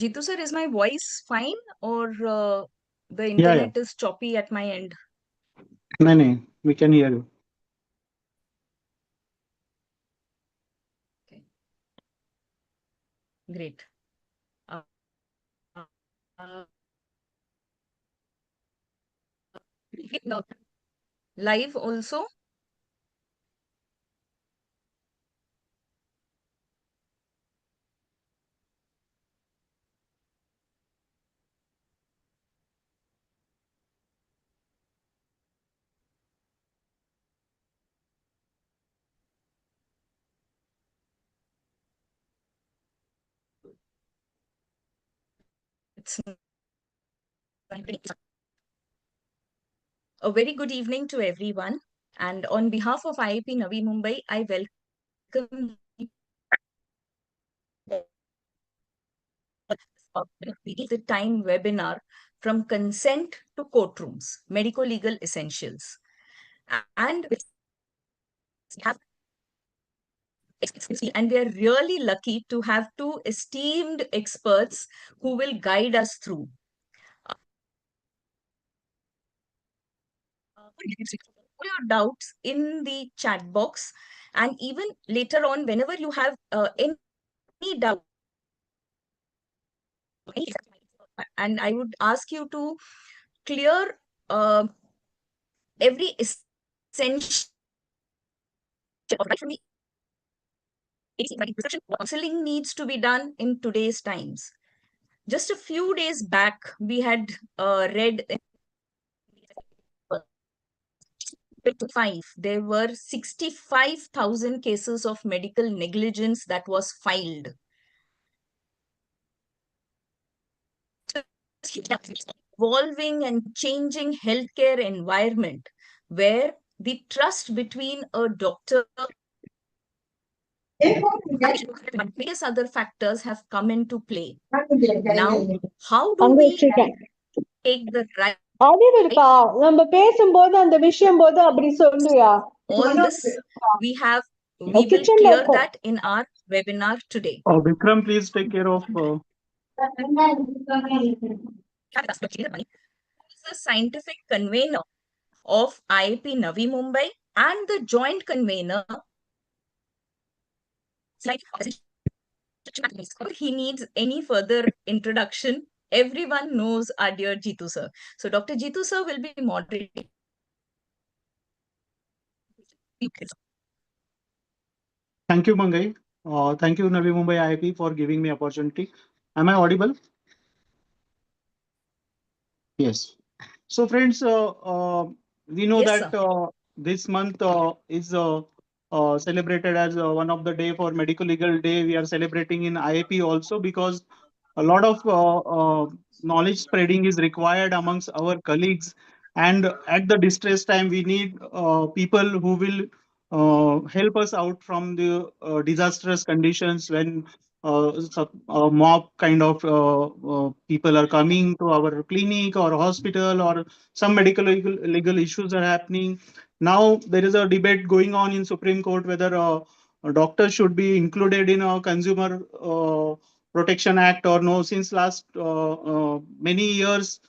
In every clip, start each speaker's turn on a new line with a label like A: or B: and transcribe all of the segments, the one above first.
A: Jitu sir, is my voice fine or the
B: Yeah, yeah.
A: internet is choppy at my end?
B: No, no, we can hear you.
A: Okay, great. Uh, uh, no, live also. It's a very good evening to everyone. And on behalf of IIP Navi Mumbai, I welcome you to the time webinar from consent to courtrooms, medico-legal essentials. And we have and we are really lucky to have two esteemed experts who will guide us through. Put your doubts in the chat box, and even later on, whenever you have any doubt, and I would ask you to clear every essential right from the counseling needs to be done in today's times. Just a few days back, we had read there were 65,000 cases of medical negligence that was filed. Evolving and changing healthcare environment where the trust between a doctor and various other factors have come into play. Now, how do
C: அங்க
A: we
C: வச்சிருக்கேன்.
A: take the right
C: அறிவுப்பா நம்ம பேசும்போது அந்த விஷயம் போது அப்படி சொல்லுயா
A: all this? We have we will
C: கிச்சன்ல
A: clear
C: இருக்கும்
A: that in our webinar today.
B: Vikram, please take care of.
A: Is the scientific convener of IIP Navi Mumbai and the joint convener. He needs any further introduction. Everyone knows our dear Jitu sir. So Dr. Jitu sir will be moderating.
B: Thank you, Mangai. Thank you, Navi Mumbai IIP, for giving me opportunity. Am I audible? Yes. So, friends, we know
A: Yes,
B: that
A: sir.
B: this month is celebrated as one of the day for Medical Legal Day. We are celebrating in IIP also because a lot of knowledge spreading is required amongst our colleagues. And at the distress time, we need people who will help us out from the disastrous conditions when mob kind of people are coming to our clinic or hospital, or some medical legal issues are happening. Now there is a debate going on in Supreme Court whether doctors should be included in a consumer protection act or no. Since last many years,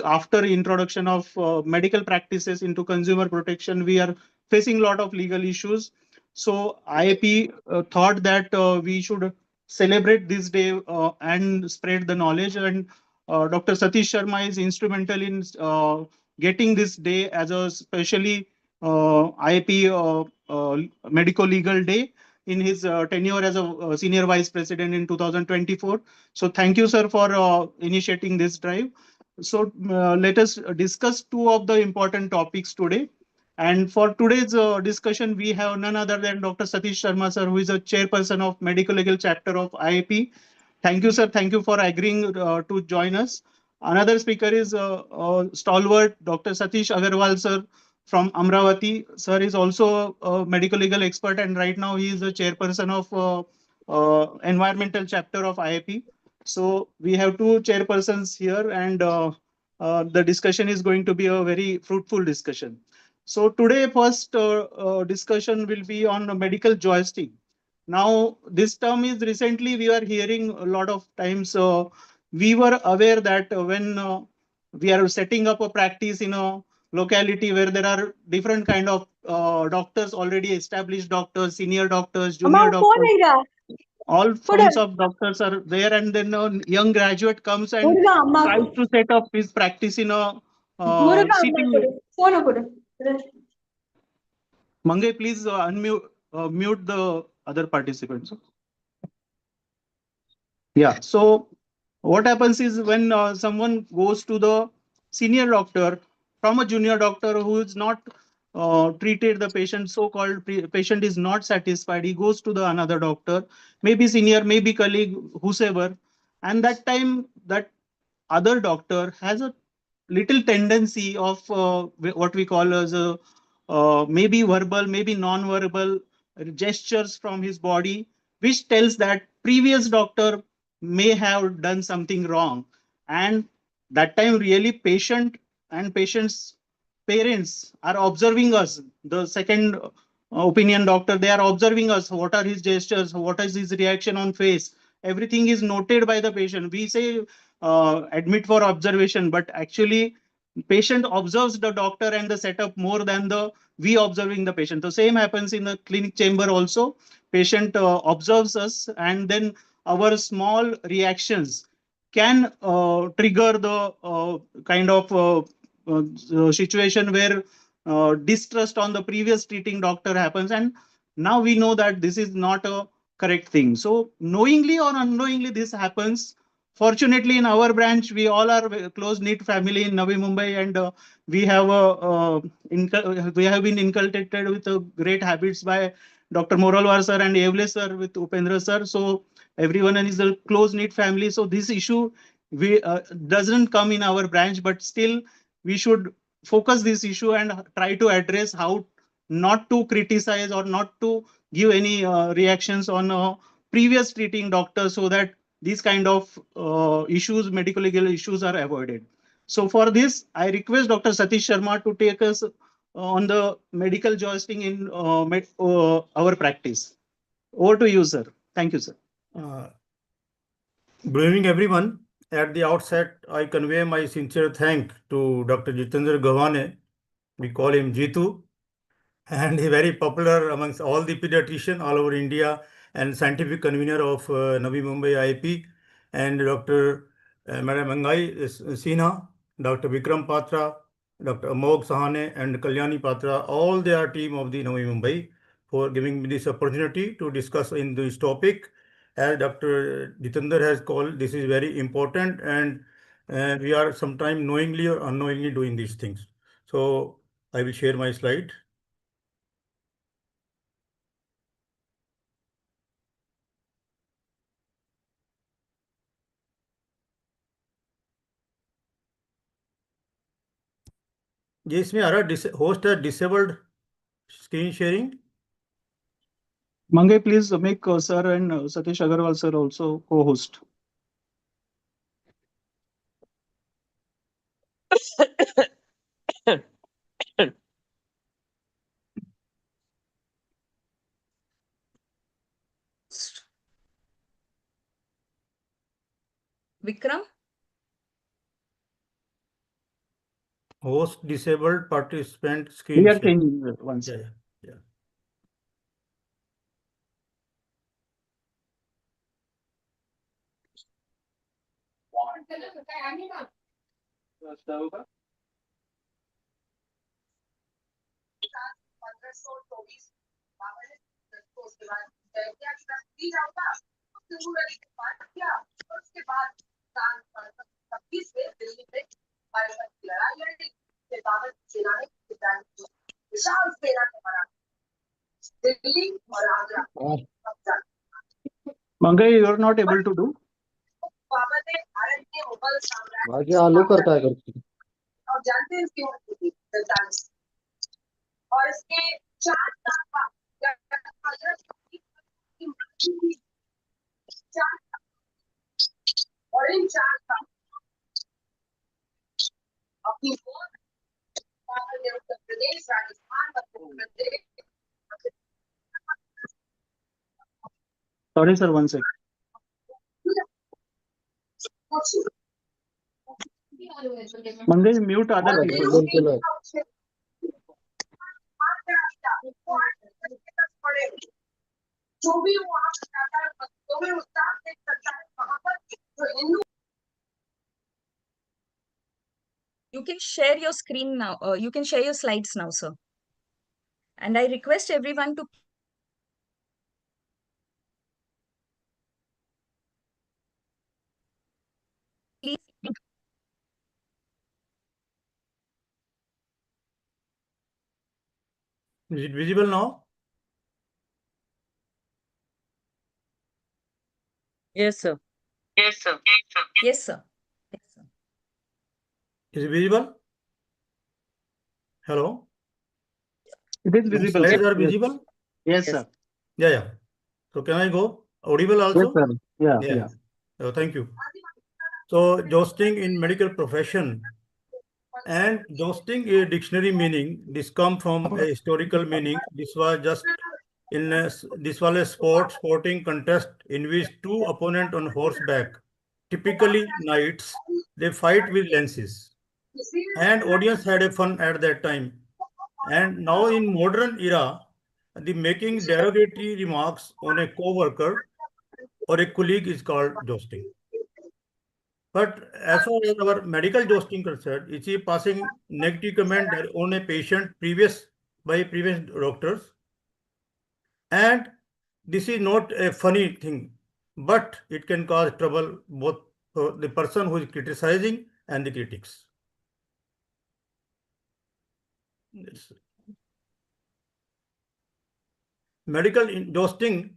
B: after introduction of medical practices into consumer protection, we are facing a lot of legal issues. So IAP thought that we should celebrate this day and spread the knowledge. And Dr. Satish Sharma is instrumental in getting this day as a specially IAP Medico-legal day in his tenure as a senior vice president in 2024. So thank you, sir, for initiating this drive. So let us discuss two of the important topics today. And for today's discussion, we have none other than Dr. Satish Sharma, sir, who is a chairperson of Medical Legal Chapter of IIP. Thank you, sir. Thank you for agreeing to join us. Another speaker is stalwart Dr. Satish Agarwal, sir, from Amravati. Sir is also a medical legal expert, and right now he is the chairperson of environmental chapter of IIP. So we have two chairpersons here, and the discussion is going to be a very fruitful discussion. So today, first discussion will be on medical joystick. Now, this term is recently we are hearing a lot of times. We were aware that when we are setting up a practice in a locality where there are different kind of doctors, already established doctors, senior doctors,
C: Amma,
B: junior
C: phone
B: doctors,
C: ira.
B: all
C: Kudu.
B: forms of doctors are there, and then a young graduate comes and
C: Muruga, Amma.
B: tries to set up his practice in a
C: Muruga, Amma,
B: city.
C: kudu. Phone kudu.
B: Mangai, please unmute mute the other participants. Yeah. So what happens is when someone goes to the senior doctor from a junior doctor who is not treated the patient, so-called patient is not satisfied, he goes to the another doctor, maybe senior, maybe colleague, whosoever, and that time that other doctor has a little tendency of what we call as a maybe verbal, maybe non-verbal gestures from his body, which tells that previous doctor may have done something wrong. And that time really patient and patient's parents are observing us, the second opinion doctor, they are observing us, what are his gestures, what is his reaction on face, everything is noted by the patient. We say admit for observation, but actually patient observes the doctor and the setup more than the we observing the patient. The same happens in the clinic chamber also. Patient observes us, and then our small reactions can trigger the kind of situation where distrust on the previous treating doctor happens, and now we know that this is not a correct thing. So knowingly or unknowingly this happens. Fortunately, in our branch, we all are a close-knit family in Navi Mumbai, and we have been inculcated with great habits by Dr. Moralwar sir and Evle sir with Upendra sir. So everyone is a close-knit family. So this issue we doesn't come in our branch, but still we should focus this issue and try to address how not to criticize or not to give any reactions on previous treating doctors, so that these kind of issues, medical legal issues, are avoided. So for this, I request Dr. Satish Sharma to take us on the medical jousting in our practice. Over to you, sir. Thank you, sir.
D: Good evening, everyone. At the outset, I convey my sincere thanks to Dr. Jitendra Gawane. We call him Jitu, and he very popular amongst all the pediatricians all over India and scientific convener of Navi Mumbai IIP, and Dr. Madam Angai Sinha, Dr. Vikram Patra, Dr. Amog Sahane, and Kalyani Patra, all they are team of the Navi Mumbai, for giving me this opportunity to discuss in this topic. As Dr. Jitendra has called, this is very important, and we are sometimes knowingly or unknowingly doing these things. So I will share my slide. जी इसमें आ रहा host है disabled screen sharing.
B: Mangai, please make sir and Satish Agarwal sir also co-host.
A: Vikram?
D: Host disabled participant screen
B: We are
D: share.
B: changing once.
D: Yeah.
B: Mangai, you are not able to do.
E: बाकी आलू करता है करके
F: और जानते हैं क्यों और इसके 4 और इन 4 अपनी Uttar Pradesh, Rajasthan, Madhya Pradesh
B: Sorry, sir, one second. Mangesh, mute other
E: Yeah,
B: people.
E: problem केलं.
F: जो भी वहाँ पर जाता है, जो भी उत्साह देख सकता है वहाँ पर जो Hindu
A: You can share your screen now. You can share your slides now, sir. And I request everyone to please.
D: Is it visible now?
G: Yes, sir.
A: Yes, sir. Yes, sir.
D: Is it visible? Hello?
B: It is
D: My
B: visible,
D: slides
B: sir.
D: are
B: Yes.
D: visible?
B: Yes,
G: Yes.
B: sir.
D: Yeah, yeah. So can I go? Audible
B: Yes,
D: also?
B: sir. Yeah,
D: Yeah.
B: yeah.
D: Oh, thank you. So jousting in medical profession, and jousting a dictionary meaning. This come from a historical meaning. This was just this was a sporting contest in which two opponents on horseback, typically knights, they fight with lances, and audience had a fun at that time. And now in modern era, the making derogatory remarks on a co-worker or a colleague is called jousting. But as far as our medical jousting concerned, it is passing negative comment on a patient by previous doctors. And this is not a funny thing, but it can cause trouble both for the person who is criticizing and the critics. Yes. Medical jousting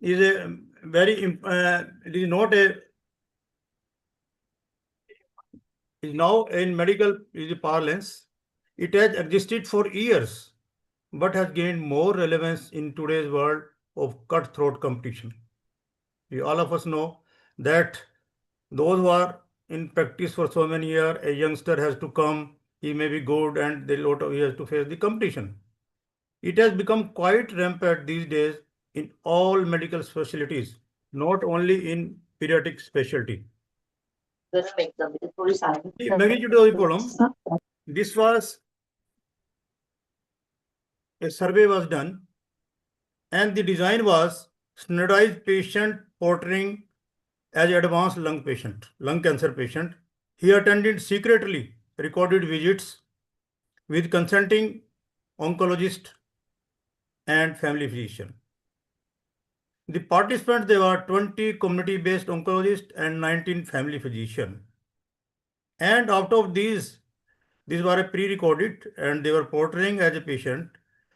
D: is a it is not a is now in medical is a parlance. It has existed for years, but has gained more relevance in today's world of cutthroat competition. All of us know that those who are in practice for so many years, a youngster has to come, he may be good, and he has to face the competition. It has become quite rampant these days in all medical specialties, not only in pediatric specialty. The magnitude of the problem, this was a survey was done, and the design was standardized patient portraying as advanced lung cancer patient. He attended secretly recorded visits with consulting oncologist and family physician. The participants, there were 20 community-based oncologists and 19 family physicians. And out of these were pre-recorded and they were portraying as a patient.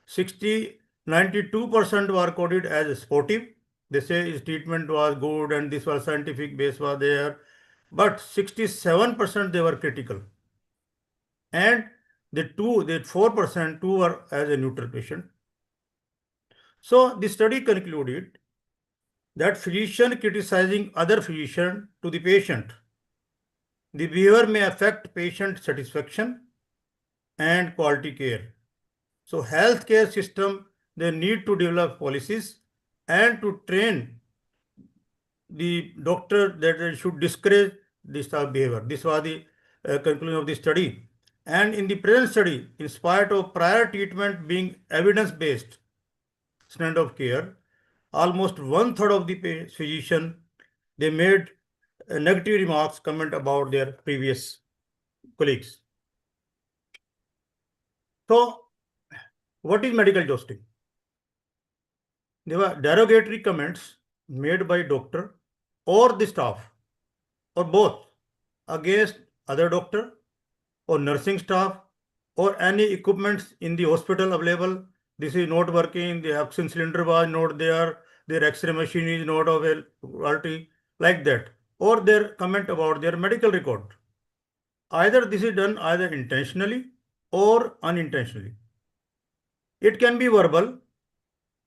D: 92% were coded as sportive. They say his treatment was good and this was scientific base was there. But 67% they were critical. And the 4% two were as a neutral patient. So the study concluded that physician criticizing other physician to the patient, the behavior may affect patient satisfaction and quality care. So healthcare system, they need to develop policies and to train the doctor that they should discourage this type of behavior. This was the conclusion of the study. And in the present study, in spite of prior treatment being evidence-based standard of care, almost one-third of the physician, they made negative remarks, comment about their previous colleagues. So, what is medical jousting? There were derogatory comments made by doctor or the staff or both against other doctor or nursing staff or any equipments in the hospital available. This is not working, the oxygen cylinder was not there, their x-ray machine is not available, like that, or their comment about their medical record. Either this is done either intentionally or unintentionally. It can be verbal,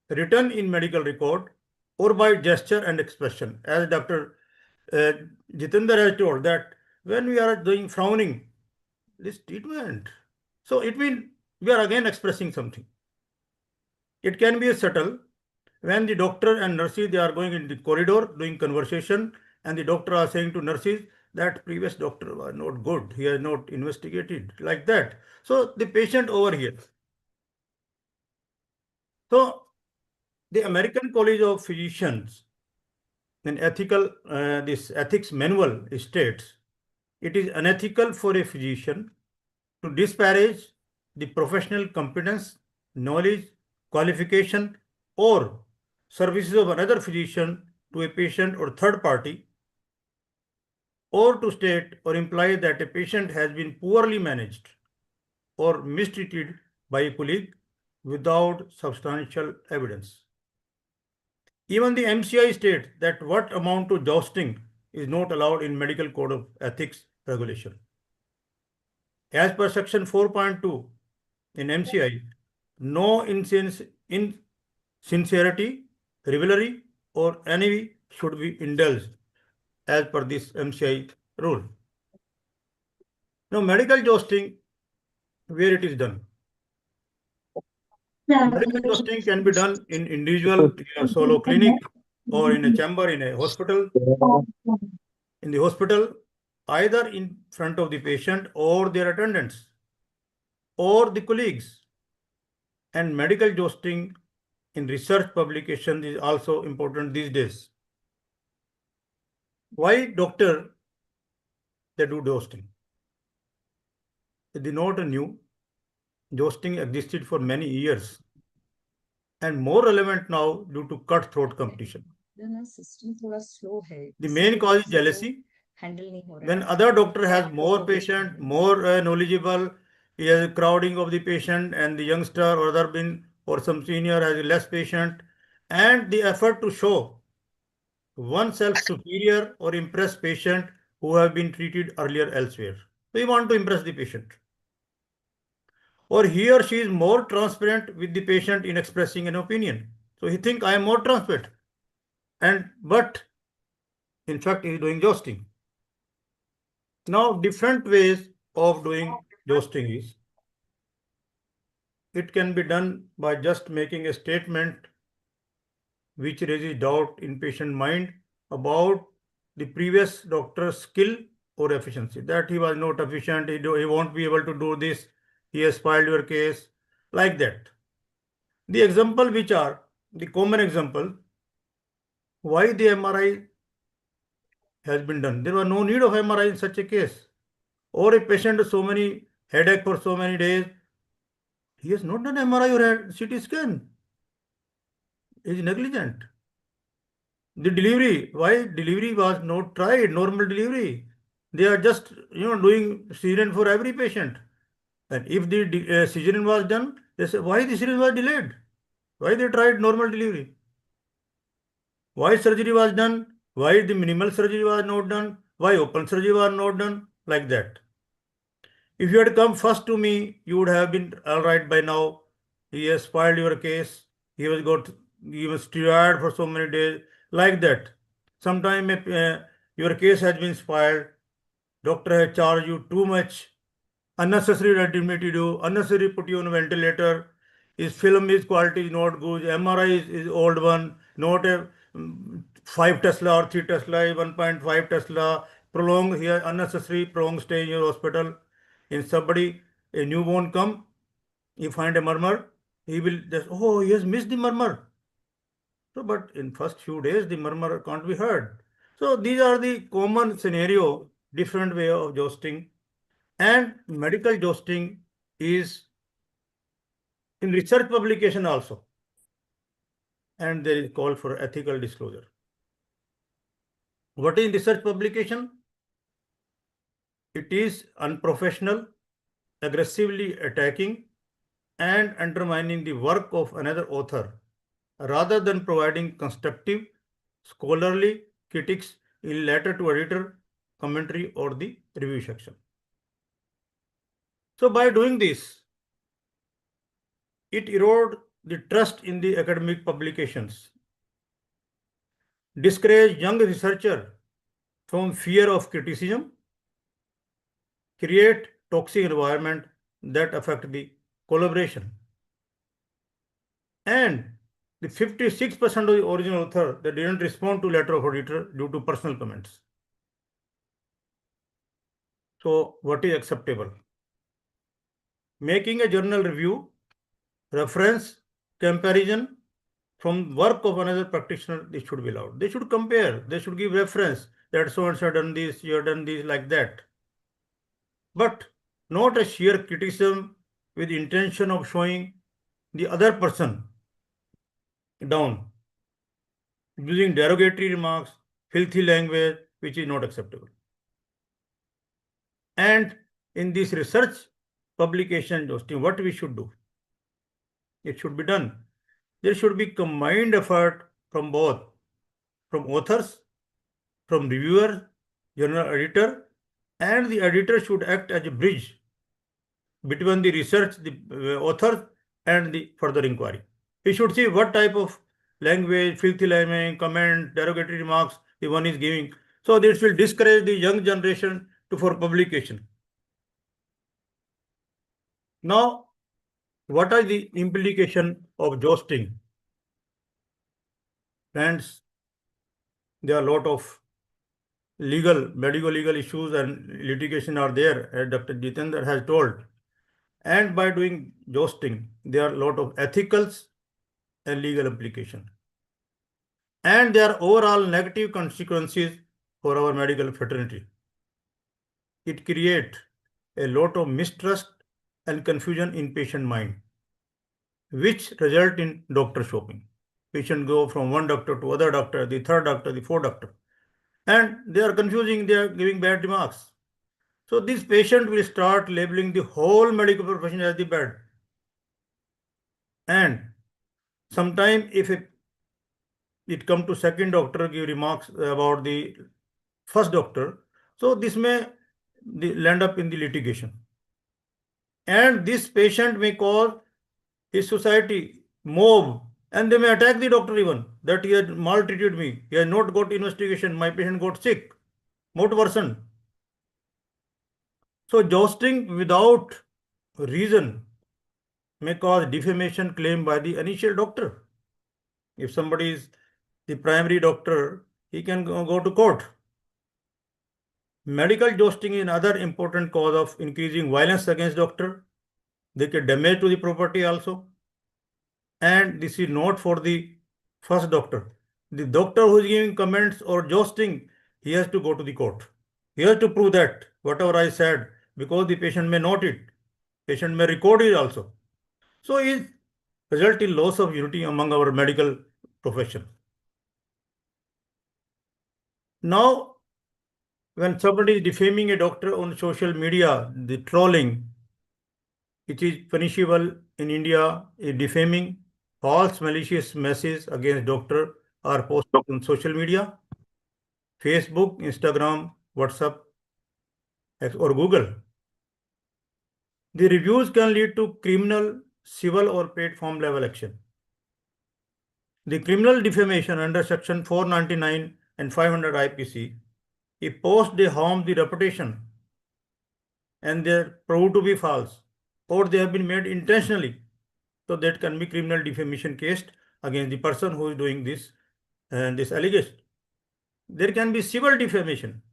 D: written in medical record, or by gesture and expression. As Dr. Jitendra has told that when we are doing frowning, this treatment, so it means we are again expressing something. It can be subtle, when the doctor and nurses, they are going in the corridor doing conversation, and the doctor are saying to nurses that previous doctor was not good, he has not investigated, like that. So the patient over here. So the American College of Physicians, in this ethics manual states, it is unethical for a physician to disparage the professional competence, knowledge, qualification, or services of another physician to a patient or third party, or to state or imply that a patient has been poorly managed or mistreated by a colleague without substantial evidence. Even the MCI states that what amount to jousting is not allowed in Medical Code of Ethics regulation. As per section 4.2 in MCI, no insincerity, rivalry, or envy should be indulged as per this MCI rule. Now, medical jousting, where it is done. Medical jousting can be done in individual solo clinic or in a chamber in a hospital. In the hospital, either in front of the patient or their attendants or the colleagues. And medical jousting in research publication is also important these days. Why doctor they do jousting? It is not new. Jousting existed for many years and more relevant now due to cutthroat competition. The main cause is jealousy. When other doctor has more patient, more knowledgeable, he has a crowding of the patient, and the youngster or other bin or some senior has less patient, and the effort to show oneself superior or impress patient who have been treated earlier elsewhere. So you want to impress the patient. Or he or she is more transparent with the patient in expressing an opinion. So he think I am more transparent. But in fact he is doing jousting. Now different ways of doing jousting is, it can be done by just making a statement which raises doubt in patient mind about the previous doctor's skill or efficiency, that he was not efficient, he won't be able to do this, he has spoiled your case, like that. The example which are the common example, why the MRI has been done. There was no need of MRI in such a case. Or a patient with so many headache for so many days, he has not done MRI or CT scan. He is negligent. The delivery, why delivery was not tried, normal delivery. They are just doing cesarean for every patient. And if the cesarean was done, they say why the cesarean was delayed? Why they tried normal delivery? Why surgery was done? Why the minimal surgery was not done? Why open surgery was not done? Like that. If you had come first to me, you would have been all right by now. He has filed your case. He was tired for so many days. Like that. Sometime your case has been filed. Doctor has charged you too much. Unnecessary admitted you. Unnecessary put you on a ventilator. His film, his quality is not good. MRI is old one. Not a 5 Tesla or 3 Tesla, 1.5 Tesla. Prolonged here, unnecessary prolonged stay in your hospital. In somebody, a newborn come, you find a murmur, he will just, oh, he has missed the murmur. So, but in first few days, the murmur can't be heard. So these are the common scenario, different way of jousting. And medical jousting is in research publication also. And there is call for ethical disclosure. What is research publication? It is unprofessional, aggressively attacking and undermining the work of another author rather than providing constructive scholarly critiques in letter to editor, commentary, or the review section. So by doing this, it erodes the trust in the academic publications, discourage young researcher from fear of criticism, create toxic environment that affect the collaboration. And the 56% of the original author, they didn't respond to letter of auditor due to personal comments. So what is acceptable? Making a journal review, reference, comparison from work of another practitioner, this should be allowed. They should compare, they should give reference that so and so done this, you have done this, like that. But not a sheer criticism with the intention of showing the other person down, using derogatory remarks, filthy language, which is not acceptable. And in this research publication jousting, what we should do? It should be done. There should be combined effort from both, from authors, from reviewer, journal editor, and the editor should act as a bridge between the research, the author, and the further inquiry. We should see what type of language, filthy language, comment, derogatory remarks the one is giving. So this will discourage the young generation for publication. Now, what are the implication of jousting? Friends, there are a lot of medico-legal issues and litigation are there, as Dr. Jitendra has told. And by doing jousting, there are a lot of ethicals and legal implications. And there are overall negative consequences for our medical fraternity. It creates a lot of mistrust and confusion in patient mind, which result in doctor shopping. Patient go from one doctor to other doctor, the third doctor, the fourth doctor, and they are confusing, they are giving bad remarks. So this patient will start labeling the whole medical profession as the bad. And sometime if it come to second doctor give remarks about the first doctor, so this may land up in the litigation. And this patient may cause his society mob, and they may attack the doctor even, that he had maltreated me, he has not got investigation, my patient got sick, more worsen. So jousting without reason may cause defamation claim by the initial doctor. If somebody is the primary doctor, he can go to court. Medical jousting is another important cause of increasing violence against doctor. They can damage to the property also. And this is not for the first doctor. The doctor who is giving comments or jousting, he has to go to the court. He has to prove that whatever I said, because the patient may note it, patient may record it also. So it result in loss of unity among our medical profession. Now, when somebody is defaming a doctor on social media, the trolling, it is punishable in India. Defaming, false malicious messages against doctor are posted on social media, Facebook, Instagram, WhatsApp, or Google. The reviews can lead to criminal, civil, or platform level action. The criminal defamation under section 499 and 500 IPC, if post they harm the reputation and they are proved to be false, or they have been made intentionally, so that can be criminal defamation case against the person who is doing this and this allegation. There can be civil defamation.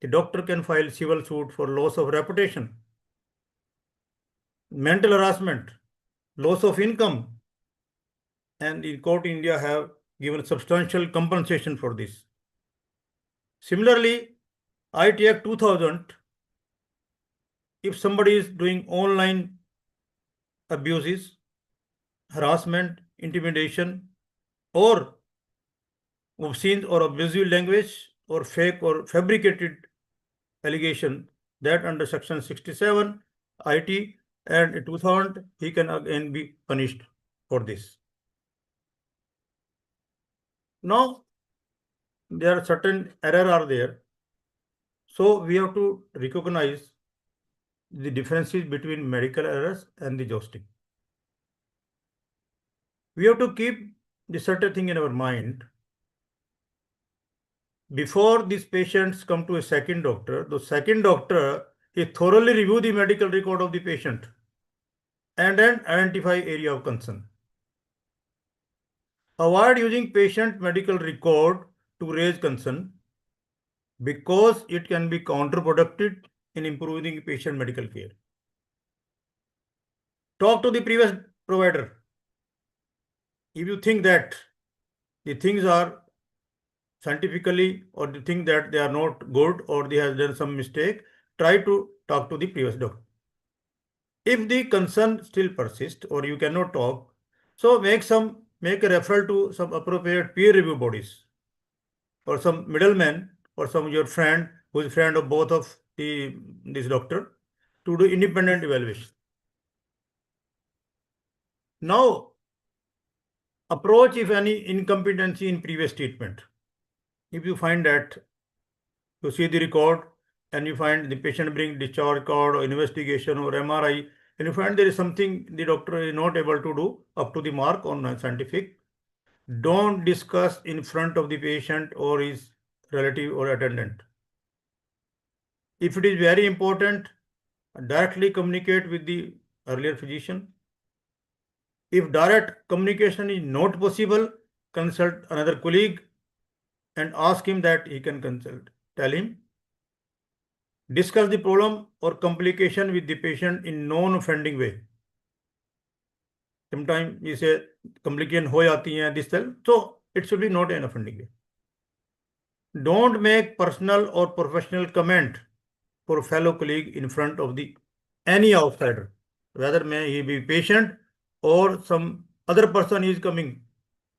D: The doctor can file civil suit for loss of reputation, mental harassment, loss of income, and in court India have given substantial compensation for this. Similarly, IT Act 2000, if somebody is doing online abuses, harassment, intimidation, or obscene or abusive language, or fake or fabricated allegation, that under section 67 IT and 2000, he can again be punished for this. Now, there are certain errors are there. So we have to recognize the differences between medical errors and the jousting. We have to keep the certain thing in our mind. Before these patients come to a second doctor, the second doctor, he thoroughly review the medical record of the patient and then identify area of concern. avoid using patient medical record to raise concern because it can be counterproductive in improving patient medical care. Talk to the previous provider. If you think that the things are scientifically, or you think that they are not good, or they have done some mistake, try to talk to the previous doctor. If the concern still persists or you cannot talk, so make a referral to some appropriate peer review bodies or some middleman or some your friend who is friend of both of this doctor to do independent evaluation. Now, approach if any incompetency in previous treatment. If you find that you see the record and you find the patient bring discharge record or investigation or MRI, and you find there is something the doctor is not able to do up to the mark on scientific, don't discuss in front of the patient or his relative or attendant. If it is very important, directly communicate with the earlier physician. If direct communication is not possible, consult another colleague and ask him that he can consult. Tell him. Discuss the problem or complication with the patient in non-offending way. Sometimes you say complication ho jati hai this cell, so it should be not an offending way. Don't make personal or professional comment for fellow colleague in front of the any outsider, whether may he be patient or some other person is coming.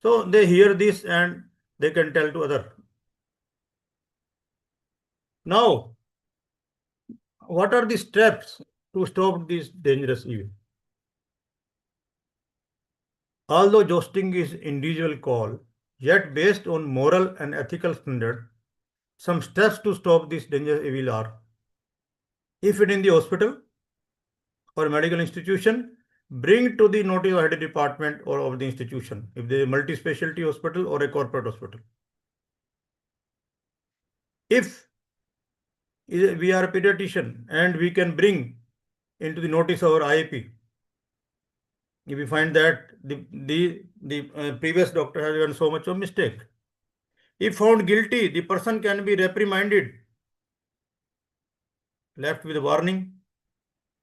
D: So they hear this and they can tell to other. Now, what are the steps to stop this dangerous evil? Although jousting is individual call, yet based on moral and ethical standard, some steps to stop this dangerous evil are: if it in the hospital or medical institution, bring to the notice of head department or of the institution, if there is a multi-specialty hospital or a corporate hospital. If we are a pediatrician and we can bring into the notice of our IAP, if we find that the previous doctor has done so much of mistake, if found guilty, the person can be reprimanded, left with a warning,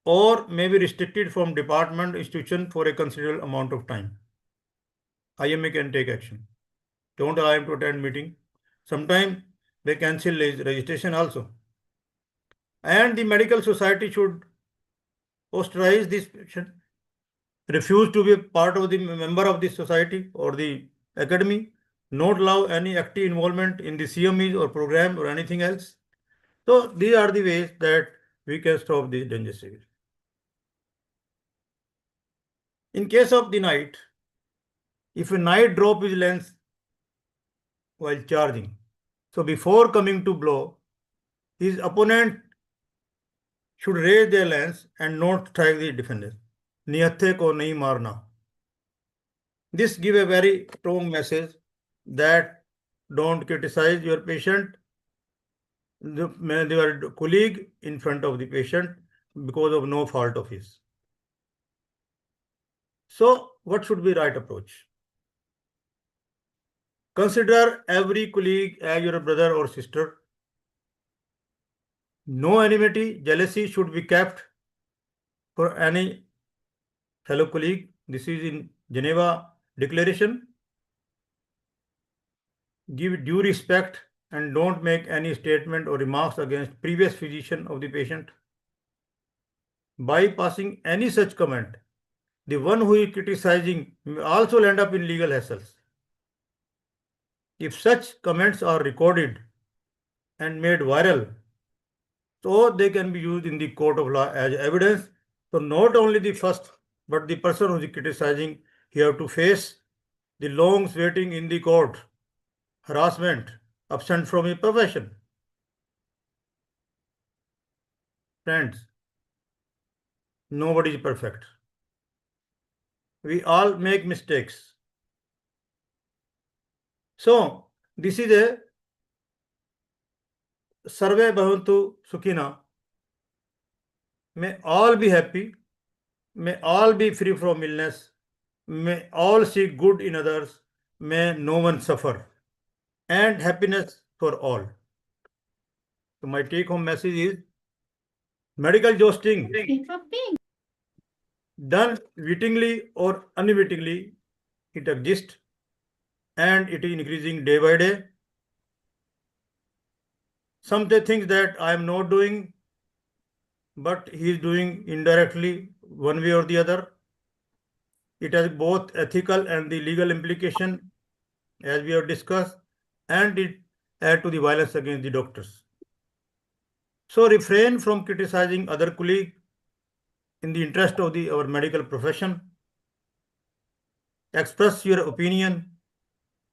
D: or may be restricted from department institution for a considerable amount of time. IMA can take action. Don't allow him to attend meeting. Sometimes they cancel his registration also. And the medical society should ostracize this patient, refuse to be part of the member of the society or the academy, not allow any active involvement in the CMEs or program or anything else. So these are the ways that we can stop the dangerous evil. In case of the night, if a knight drop his lance while charging, so before coming to blow, his opponent should raise their lance and not strike the defender. Nihathe ko nahi marna. This give a very strong message that don't criticize your patient, your colleague in front of the patient because of no fault of his. So what should be right approach? Consider every colleague as your brother or sister. No enmity, jealousy should be kept for any fellow colleague. This is in Geneva Declaration. Give due respect and don't make any statement or remarks against previous physician of the patient. By passing any such comment, the one who is criticizing may also end up in legal hassles. If such comments are recorded and made viral, so they can be used in the court of law as evidence. So not only the first, but the person who is criticizing, he have to face the long waiting in the court, harassment, absent from his profession. Friends, nobody is perfect. We all make mistakes. So this is a Sarve Bhavantu Sukhina. May all be happy. May all be free from illness. May all see good in others. may no one suffer, and happiness for all. So my take-home message is medical jousting, done wittingly or unwittingly, it exists and it is increasing day by day. Some things that I am not doing, but he is doing indirectly one way or the other. It has both ethical and the legal implication, as we have discussed, and it add to the violence against the doctors. So refrain from criticizing other colleagues in the interest of our medical profession. Express your opinion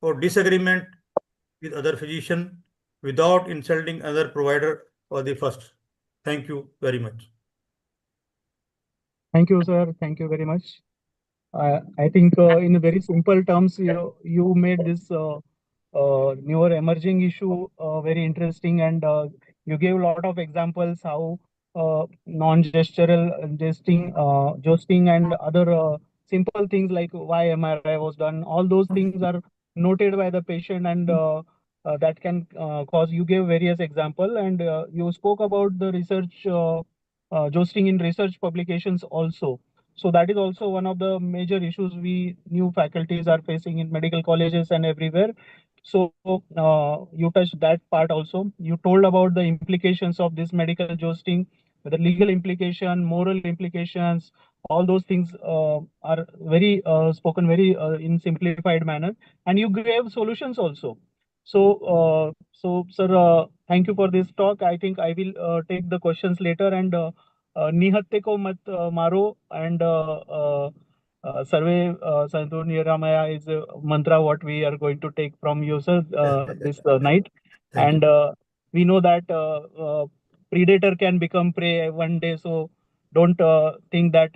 D: or disagreement with other physician without insulting other provider or the first. Thank you very much.
G: Thank you, sir. Thank you very much. I think in very simple terms, you made this newer emerging issue very interesting, and you gave a lot of examples how non-gestural jousting and other simple things like why MRI was done, all those things are noted by the patient, and that can cause. You gave various example, and you spoke about the research jousting in research publications also. So that is also one of the major issues we new faculties are facing in medical colleges and everywhere. So you touched that part also. You told about the implications of this medical jousting, the legal implication, moral implications, all those things are very spoken very in simplified manner, and you gave solutions also. So sir, thank you for this talk. I think I will take the questions later, and निहत्ते को मत मारो and Sarve Santu Niramaya is a mantra what we are going to take from you, sir, this night.
D: Thank
G: And we know that predator can become prey one day, so don't think that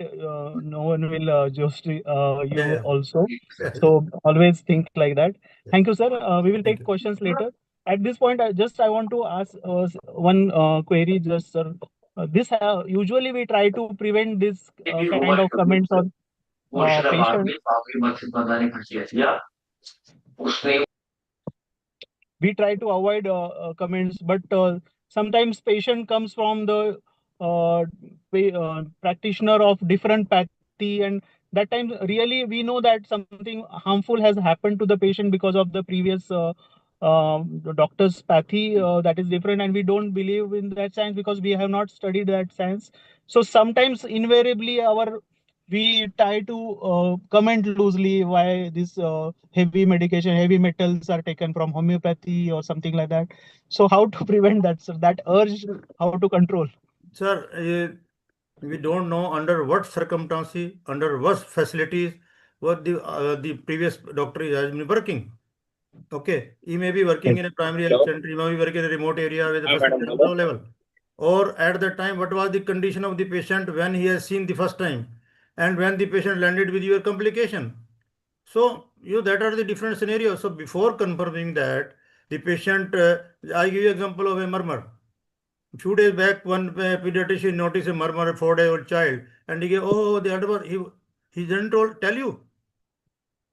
G: no one will just you
D: Yeah.
G: also. So always think like that. Thank you, sir. We will
D: Thank
G: take
D: you.
G: questions later. At this point, I want to ask one query, just sir. This usually we try to prevent this kind of comments on patient. We try to avoid comments, but sometimes patient comes from the practitioner of different pathy, and that time really we know that something harmful has happened to the patient because of the previous doctor's pathy that is different, and we don't believe in that science because we have not studied that science. So sometimes invariably we try to comment loosely why this heavy medication, heavy metals are taken from homeopathy or something like that. So how to prevent that, sir? That urge, how to control?
D: Sir, we don't know under what circumstances, under what facilities, what the previous doctor has been working. Okay, he may be working in a primary health center, he may be working in a remote area where the facility is low level. Or at that time, what was the condition of the patient when he has seen the first time, and when the patient landed with your complication. So, that are the different scenarios. So, before confirming that, the patient, I give you example of a murmur. A few days back, one pediatrician noticed a murmur, a 4-day-old child, and he gave, oh, the elder, he didn't tell you.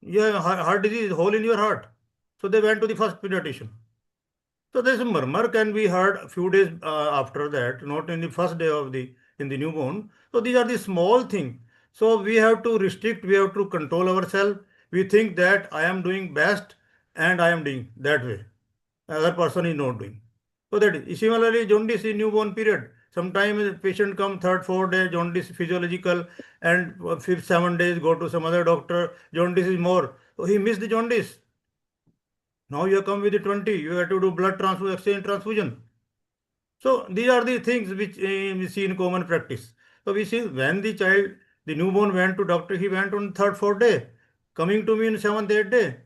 D: You have heart disease, hole in your heart. So they went to the first pediatrician. So this murmur can be heard a few days after that, not in the first day of in the newborn. So these are the small things. So we have to restrict, we have to control ourselves. We think that I am doing best and I am doing that way. Other person is not doing. So that is similarly jaundice in newborn period. Sometimes the patient come third, fourth day, jaundice physiological, and fifth, 7 days go to some other doctor, jaundice is more. So he missed the jaundice. Now you have come with the 20, you have to do blood transfusion, exchange transfusion. So these are the things which we see in common practice. So we see when the child, the newborn went to doctor, he went on third, fourth day, coming to me in 7th, 8th day.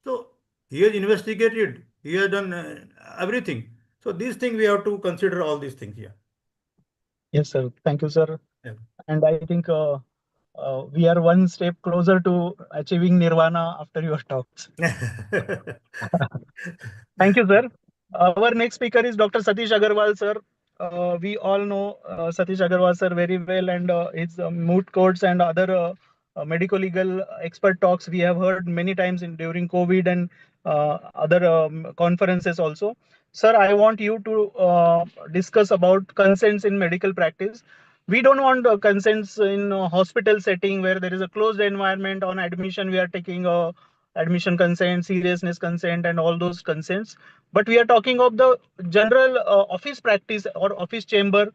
D: So he has investigated, he has done everything. So these things we have to consider all these things here.
G: Yes, sir. Thank you, sir.
D: Yeah.
G: And I think we are one step closer to achieving nirvana after your talks. Thank you, sir. Our next speaker is Dr. Satish Agarwal, sir. We all know Satish Agarwal, sir, very well, and his moot courts and other medico-legal expert talks we have heard many times during COVID and other conferences also. Sir, I want you to discuss about consents in medical practice. We don't want consents in hospital setting where there is a closed environment. On admission, we are taking admission consent, seriousness consent, and all those consents. But we are talking of the general office practice or office chamber,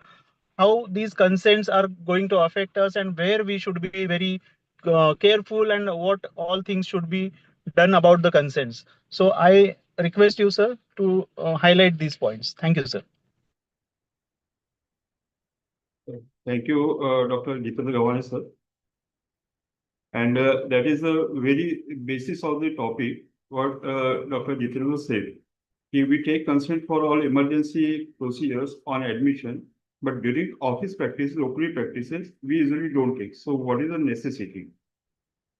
G: how these consents are going to affect us and where we should be very careful and what all things should be done about the consents. So I request you, sir, to highlight these points. Thank you, sir.
H: Thank you, Dr. Jitendra Gawane, sir. And that is the very basis of the topic, what Dr. Jitendra said. If we take consent for all emergency procedures on admission, but during office practice, locally practices, we usually don't take. So what is the necessity?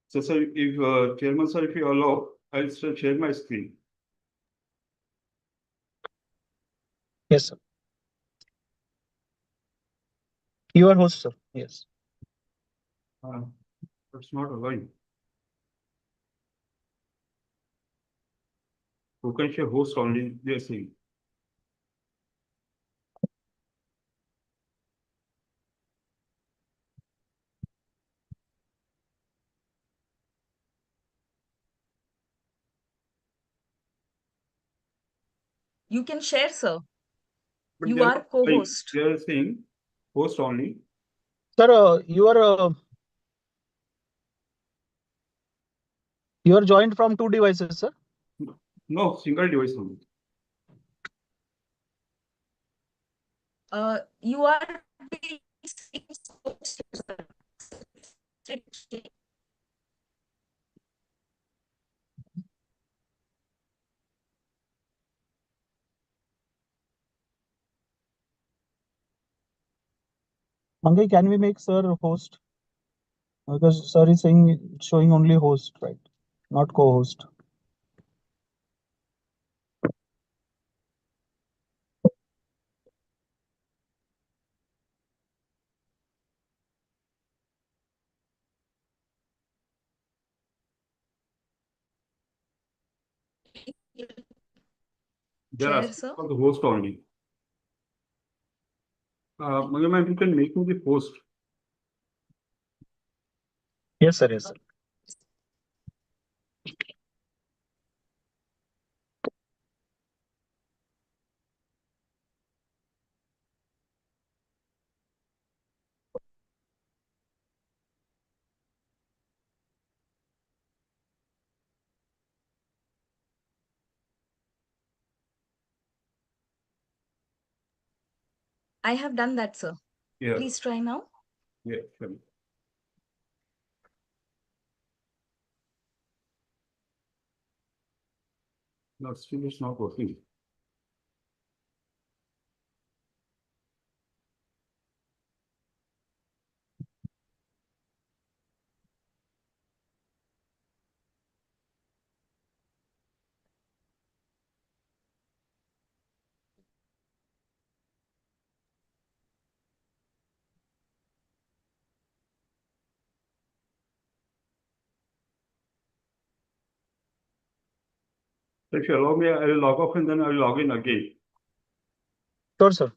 H: So, sir, if Chairman, sir, if you allow, I'll share my screen.
G: Yes, sir. You are host, sir. Yes.
H: It's not allowing. Who can share host only? They're saying.
A: You can share, sir.
H: But
A: You
H: they're
A: are
H: not
A: co-host.
H: They're saying host only.
G: Sir, you are joined from two devices, sir.
H: No, single device only.
A: You are being host, sir.
G: Mangai, can we make sir host? Because sir is saying showing only host, right? Not co-host.
H: They're
A: Share,
H: asking
A: sir.
H: for the host only. Ma'am, you can make me the host.
G: Yes, sir. Yes, sir.
A: I have done that, sir.
H: Yeah.
A: Please try now.
H: Yeah, sure. No, still it's not working. So if you allow me, I will log off and then I will log in again.
G: Sure, sir.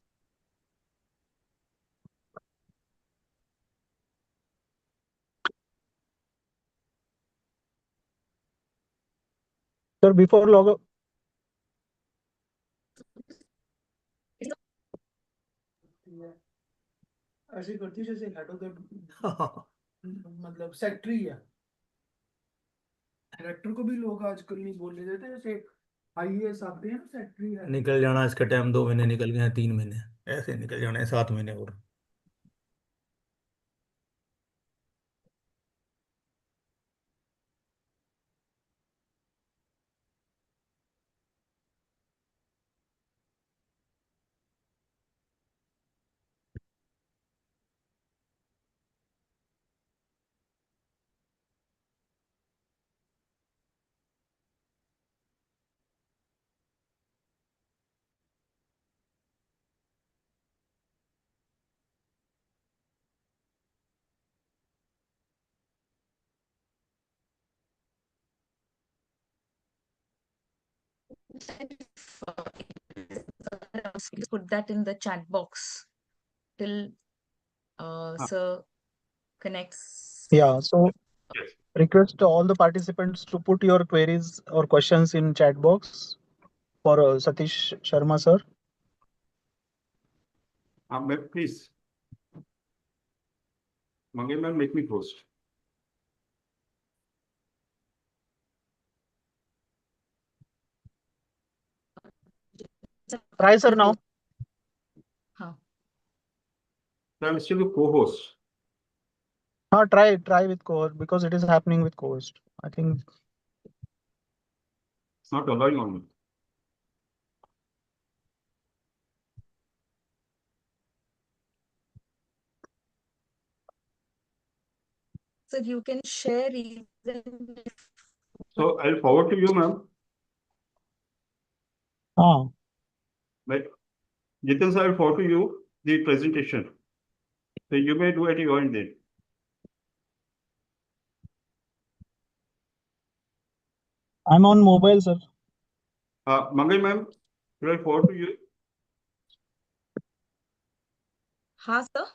G: Sir, before log out.
I: ऐसे करती है जैसे head of the मतलब secretary है director को भी लोग आजकल नहीं बोलने देते जैसे आईएएस आते हैं ना सेक्रेटरी है
D: निकल जाना इसका टाइम 2 महीने निकल गए हैं 3 महीने ऐसे निकल जाना है 7 महीने और
A: Please put that in the chat box till sir connects.
G: Yeah, so
H: Yes.
G: request all the participants to put your queries or questions in chat box for Satish Sharma sir.
H: Ma'am, please. Mangai ma'am, make me host.
G: Try sir now.
A: Huh.
H: I'm still a co-host.
G: Try with co-host because it is happening with co-host. I think
H: It's not allowing on me.
A: So you can share even
H: So I'll forward to you, ma'am. But Jitin sir, I'll forward to you the presentation. So you may do at your end then.
G: I'm on mobile sir.
H: Mangai ma'am, should I forward to you?
A: हाँ sir.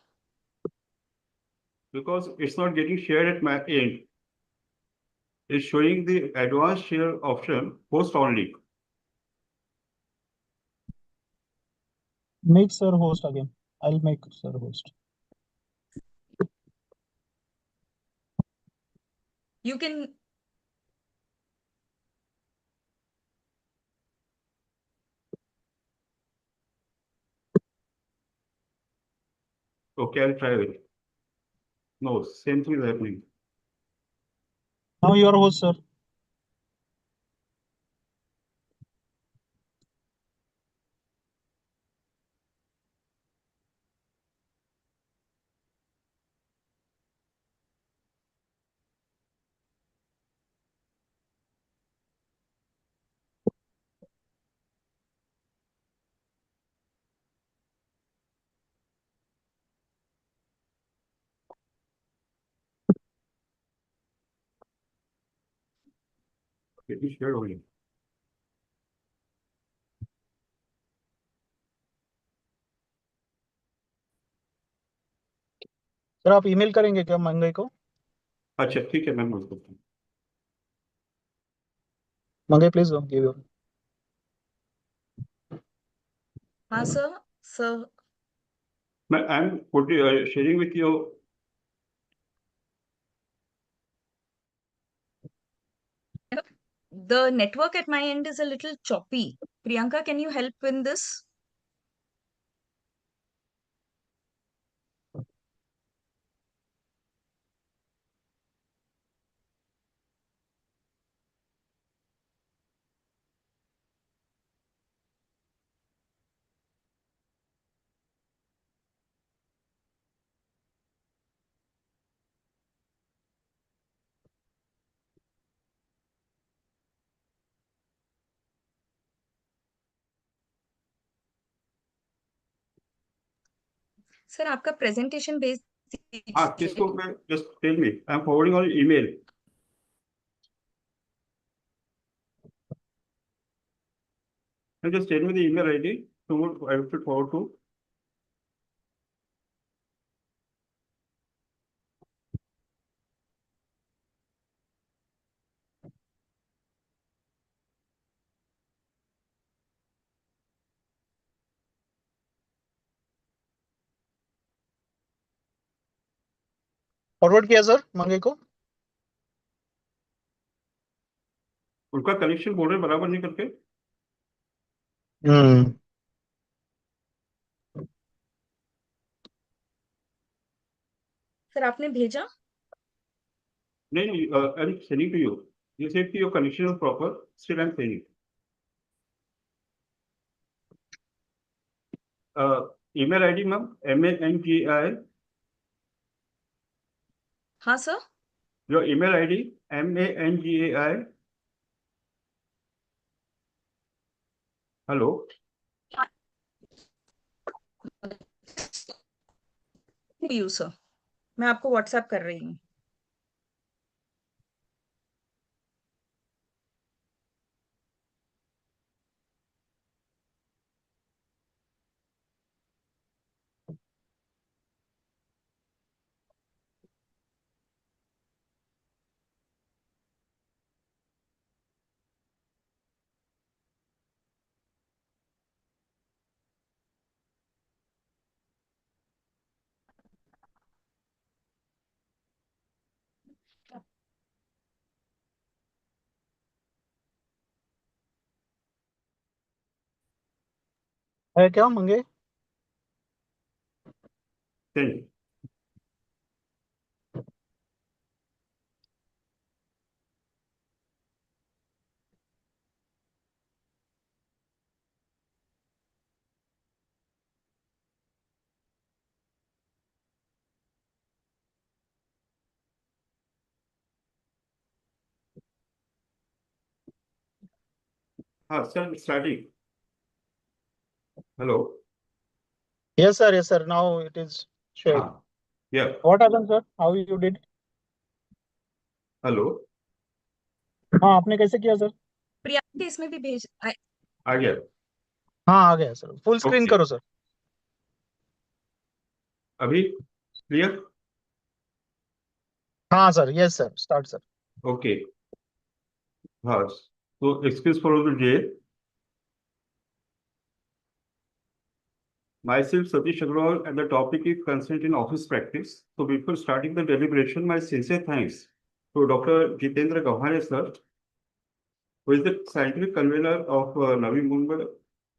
H: Because it's not getting shared at my end. It's showing the advanced share option host only.
G: Make sir host again. I'll make sir host.
A: You can
H: Okay, I'll try it. No, same thing is happening.
G: Now you are host sir.
H: Let me share only.
G: Sir आप email करेंगे क्या मंगई को?
H: अच्छा ठीक है ma'am उसको
G: Mangai please give your.
A: हाँ sir.
H: I'm sharing with you.
A: The network at my end is a little choppy. Priyanka, can you help in this? Sir आपका प्रेजेंटेशन भेज
H: हाँ किसको मैं just tell me. I'm forwarding on email. Just tell me the email ID to I will forward to.
G: Forward किया sir Mangai को.
H: उनका connection बोल रहे बराबर नहीं करके.
A: सर आपने भेजा?
H: नहीं I'm sending to you. You said your connection is proper. Still I'm sending. Email ID ma'am MANGI.
A: हाँ sir.
H: Your email ID MANGAI. Hello.
A: You sir. मैं आपको व्हाट्सएप कर रही हूँ.
G: है क्या मंगे?
H: Thank you. Sir, starting. Hello.
G: Yes, sir. Yes, sir. Now it is shared.
H: Yeah.
G: What happened, sir? How you did?
H: Hello.
G: हाँ, आपने कैसे किया सर?
A: प्रिया के इसमें भी भेज
H: आ गया.
G: हाँ, आ गया सर. Full screen
H: Okay.
G: करो सर.
H: अभी clear?
G: हाँ sir. Yes, sir. Start, sir.
H: Okay. So excuse for the day. Myself, Satish Agrawal, and the topic is consent in office practice. So before starting the deliberation, my sincere thanks to Dr. Jitendra Gavhane, sir, who is the scientific convener of Navi Mumbai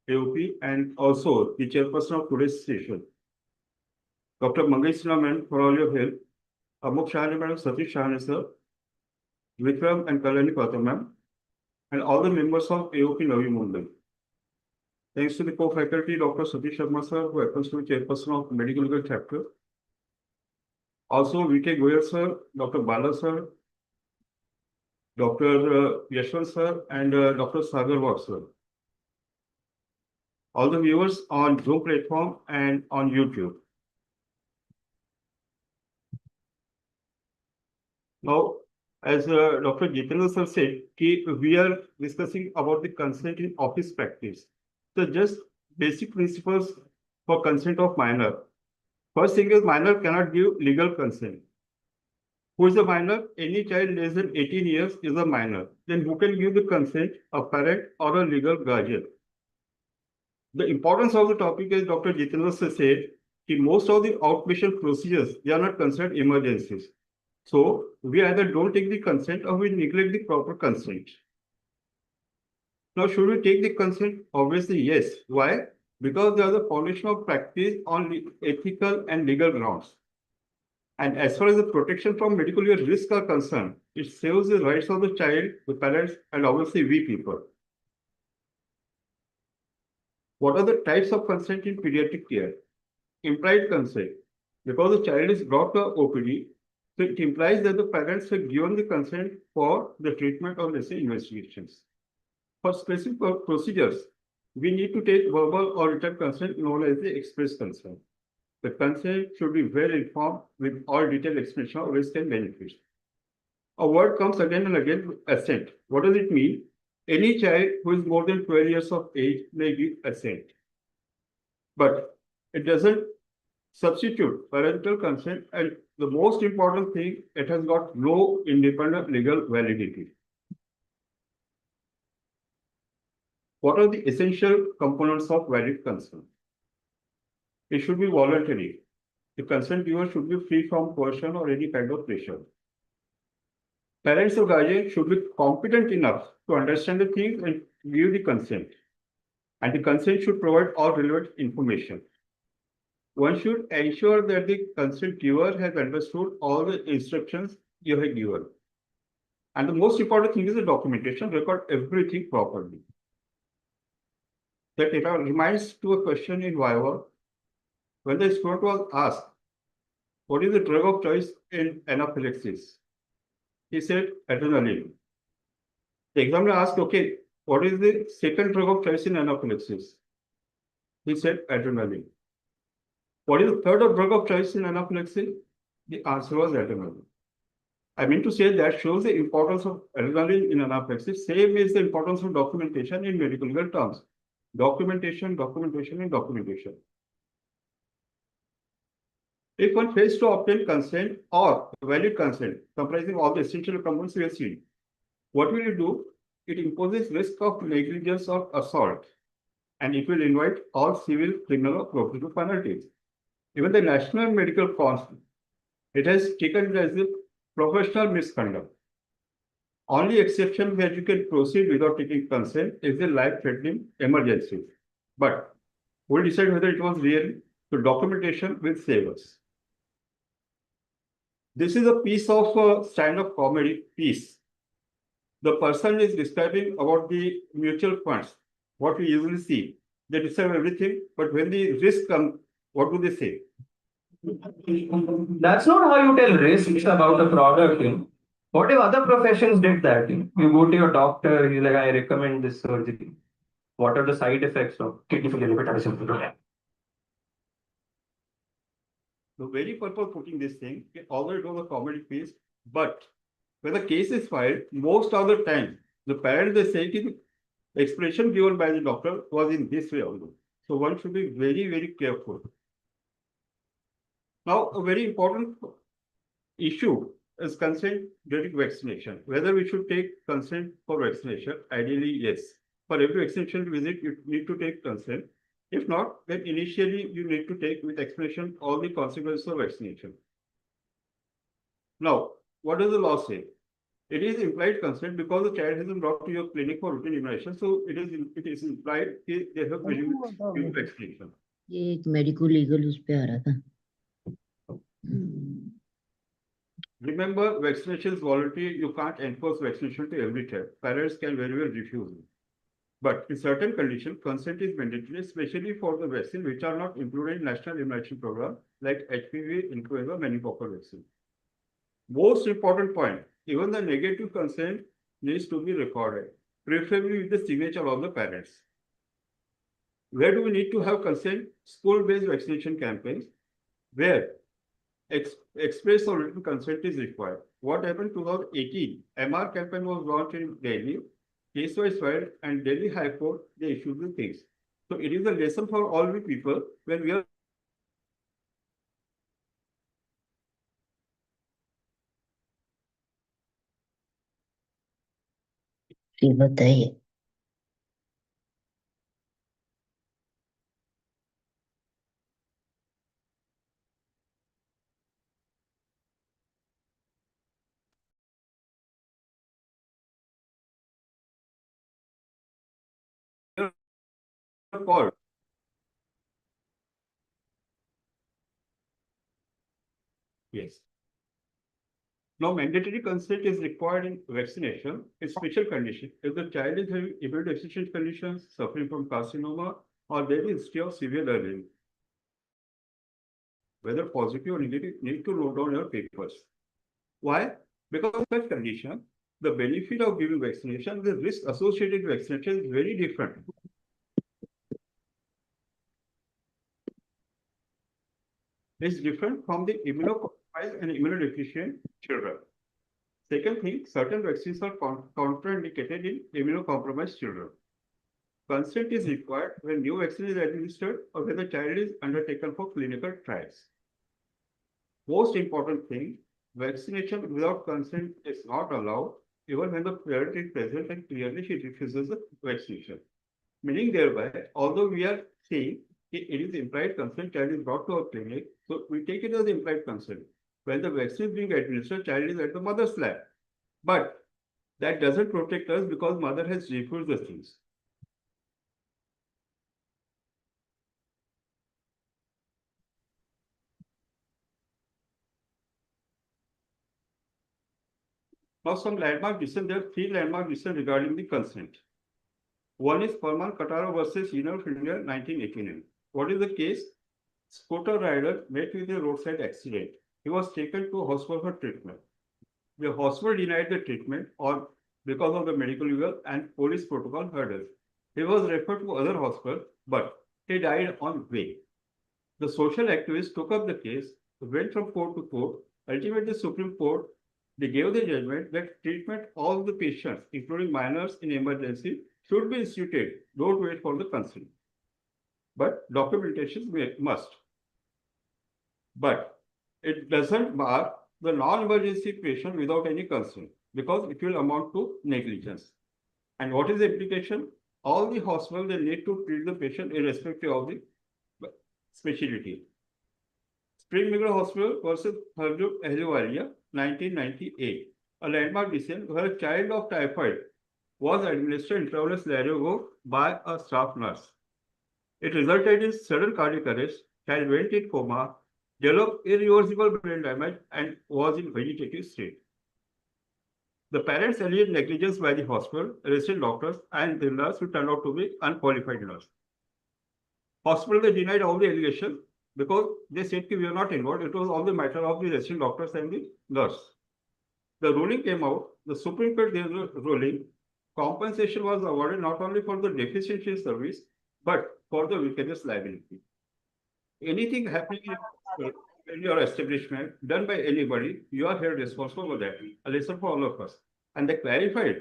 H: AOP and also the chairperson of today's session. Dr. Mangesh Raman, for all your help. Amok Shahane, Madam, Satish Shahane, sir, Vikram and Kalani Patham, ma'am, and all the members of AOP Navi Mumbai. Thanks to the co-faculty, Dr. Satish Sharma, sir, who happens to be chairperson of Medico-legal chapter. Also, V.K. Goyal, sir, Dr. Bala, sir, Dr. Yashwant, sir, and Dr. Sagar Vaugh, sir. All the viewers on Zoom platform and on YouTube. Now, as Dr. Jitendra sir said, we are discussing about the consent in office practice. So just basic principles for consent of minor. First thing is minor cannot give legal consent. Who is a minor? Any child less than 18 years is a minor. Then who can give the consent? A parent or a legal guardian. The importance of the topic, as Dr. Jitendra sir said, most of the outpatient procedures, they are not considered emergencies. So we either don't take the consent or we neglect the proper consent. Now, should we take the consent? Obviously, yes. Why? Because they are the foundation of practice on ethical and legal grounds. And as far as the protection from medical risks are concerned, it saves the rights of the child, the parents, and obviously we people. What are the types of consent in pediatric care? Implied consent. Because the child is brought to OPD, so it implies that the parents have given the consent for the treatment or let's say investigations. For specific procedures, we need to take verbal or written consent known as the express consent. The consent should be well informed with all detailed explanation of risk and benefits. A word comes again and again, assent. What does it mean? Any child who is more than 12 years of age may give assent. But it doesn't substitute parental consent, and the most important thing, it has got no independent legal validity. What are the essential components of valid consent? It should be voluntary. The consent giver should be free from coercion or any kind of pressure. Parents or guardians should be competent enough to understand the things and give the consent. And the consent should provide all relevant information. One should ensure that the consent giver has understood all the instructions you have given. And the most important thing is the documentation, record everything properly. That it reminds to a question in Viva, when the student was asked, what is the drug of choice in anaphylaxis? He said adrenaline. The examiner asked, okay, what is the second drug of choice in anaphylaxis? He said adrenaline. What is the third drug of choice in anaphylaxis? The answer was adrenaline. I mean to say that shows the importance of adrenaline in anaphylaxis. Same is the importance of documentation in medical legal terms. Documentation, documentation, and documentation. If one fails to obtain consent or valid consent, comprising all the essential components we have seen, what will you do? It imposes risk of negligence or assault, and it will invite all civil, criminal, or professional penalties. Even the National Medical Council, it has taken it as a professional misconduct. Only exception where you can proceed without taking consent is a life-threatening emergency. But We'll decide whether it was real. So documentation will save us. This is a piece of stand-up comedy piece. The person is describing about the mutual funds, what we usually see. They describe everything, but when the risk comes, what do they say?
J: That's not how you tell risks about a product. What if other professions did that? You go to your doctor, he's like, I recommend this surgery. What are the side effects of kidney failure?
H: The very purpose of putting this thing, although it was a comedy piece, but when the case is filed, most of the time, the parents they say the explanation given by the doctor was in this way only. So one should be very, very careful. Now, a very important issue is consent during vaccination. Whether we should take consent for vaccination, ideally, yes. For every vaccination visit, you need to take consent. If not, then initially you need to take with explanation all the consequences of vaccination. Now, what does the law say? It is implied consent because the child has been brought to your clinic for routine immunization. So it is implied they have given vaccination.
K: ये एक medico-legal उस पे आ रहा था.
H: Remember, vaccination is voluntary. You can't enforce vaccination to every child. Parents can very well refuse it. But in certain conditions, consent is mandatory, especially for the vaccine which are not included in national immunization program like HPV, influenza, meningococcal vaccine. Most important point, even the negative consent needs to be recorded, preferably with the signature of the parents. Where do we need to have consent? School-based vaccination campaigns, where express or written consent is required. What happened in 2018? MR campaign was launched in Delhi, case was filed, and Delhi High Court, they issued the things. So it is a lesson for all we people when we are
K: बताइए.
H: called. Yes. Now, mandatory consent is required in vaccination in special condition. If the child is having immune deficiency conditions, suffering from carcinoma, or there is history of severe allergy, whether positive or negative, need to note down your papers. Why? Because of such condition, the benefit of giving vaccination, the risk associated with vaccination is very different. It's different from the immunocompromised and immunodeficient children. Second thing, certain vaccines are contraindicated in immunocompromised children. Consent is required when new vaccine is administered or when the child is undertaken for clinical trials. Most important thing, vaccination without consent is not allowed even when the parent is present and clearly she refuses the vaccination. Meaning thereby, although we are saying it is implied consent, child is brought to our clinic, so we take it as implied consent. When the vaccine is being administered, child is at the mother's lap. But that doesn't protect us because mother has refused the things. Now some landmark decisions, there are 3 landmark decisions regarding the consent. One is Farman Katara versus Union of India, 1989. What is the case? Scooter rider met with a roadside accident. He was taken to a hospital for treatment. The hospital denied the treatment or because of the medical-legal and police protocol hurdles. He was referred to other hospital, but he died on way. The social activists took up the case, went from court to court. Ultimately, the Supreme Court, they gave the judgment that treatment of the patients, including minors in emergency, should be instituted. Don't wait for the consent. But documentation must. But it doesn't bar the non-emergency patient without any consent because it will amount to negligence. And what is the implication? All the hospitals, they need to treat the patient irrespective of the specialty. Spring-Migral Hospital versus Ahluwalia, 1998. A landmark decision where a child of typhoid was administered intravenous Lariogor by a staff nurse. It resulted in sudden cardiac arrest, child went in coma, developed irreversible brain damage, and was in vegetative state. The parents alleged negligence by the hospital, resident doctors, and the nurse who turned out to be unqualified nurse. Hospital, they denied all the allegations because they said we were not involved. It was all the matter of the resident doctors and the nurse. The ruling came out, the Supreme Court gave the ruling, compensation was awarded not only for the deficiency in service, but for the vicarious liability. Anything happening in your establishment done by anybody, you are held responsible for that. A lesson for all of us. And they clarified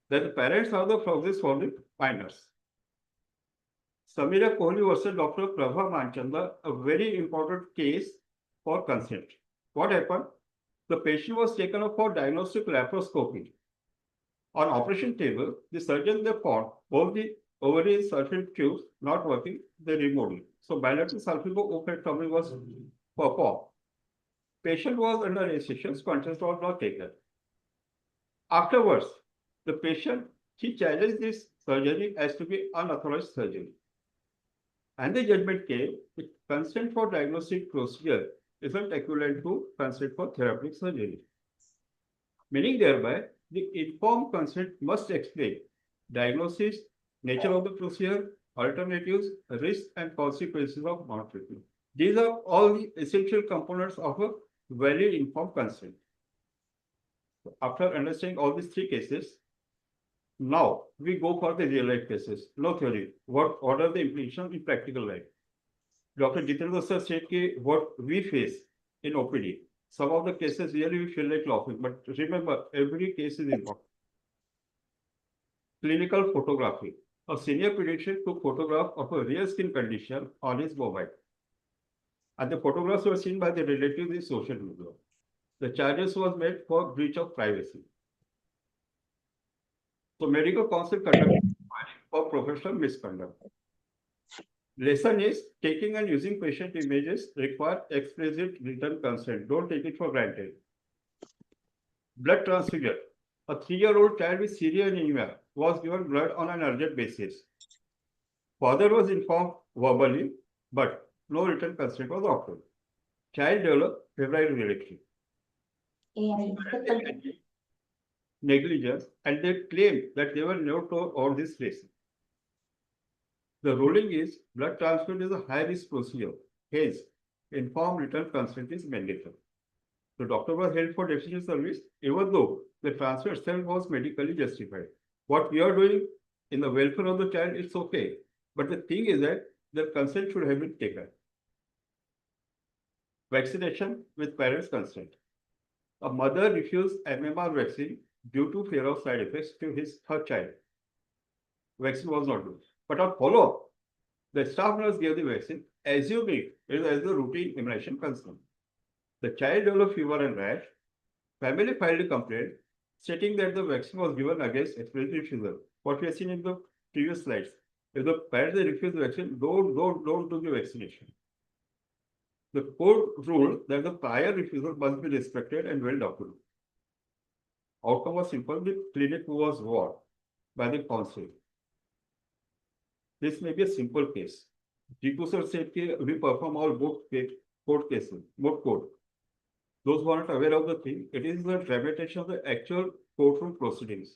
H: that the parents are the proxies for the minors. Samira Kohli versus Dr. Prabha Manchanda, a very important case for consent. What happened? The patient was taken up for diagnostic laparoscopy. On operation table, the surgeon they found both the ovary sulfate tubes not working, they removed it. So bilateral sulfidopectomy was performed. Patient was under anesthesia, conscious was not taken. Afterwards, the patient, he challenged this surgery as to be unauthorized surgery. And the judgment came, the consent for diagnostic procedure isn't equivalent to consent for therapeutic surgery. Meaning thereby, the informed consent must explain diagnosis, nature of the procedure, alternatives, risks, and consequences of non-treatment. These are all the essential components of a valid informed consent. After understanding all these three cases, now we go for the real life cases. No theory. What are the implications in practical life? Dr. Jitendra sir said what we face in OPD. Some of the cases really we feel like laughing, but remember, every case is important. Clinical photography. A senior pediatrician took photograph of a rare skin condition on his mobile. And the photographs were seen by the relatives in social media. The charges was made for breach of privacy. So medical council conducted for professional misconduct. Lesson is taking and using patient images require explicit written consent. Don't take it for granted. Blood transfusion. A 3-year-old child with severe anemia was given blood on an urgent basis. Father was informed verbally, but no written consent was offered. Child developed febrile urethritis. Negligence, and they claimed that they were never told all this race. The ruling is blood transfusion is a high-risk procedure. Hence, informed written consent is mandatory. The doctor was held for deficient service, even though the transfer itself was medically justified. What we are doing in the welfare of the child, it's okay. But the thing is that the consent should have been taken. Vaccination with parents' consent. A mother refused MMR vaccine due to fear of side effects to her child. Vaccine was not due. But on follow-up, the staff nurse gave the vaccine, assuming it is as a routine immunization concern. The child developed fever and rash. Family filed a complaint stating that the vaccine was given against respiratory refusal. What we have seen in the previous slides. If the parents refuse the vaccine, don't do the vaccination. The court ruled that the prior refusal must be respected and well documented. Outcome was simple, the clinic was warned by the council. This may be a simple case. Jitu sir said we perform all both court cases, both court. Those who are not aware of the thing, it is the dramatization of the actual courtroom proceedings.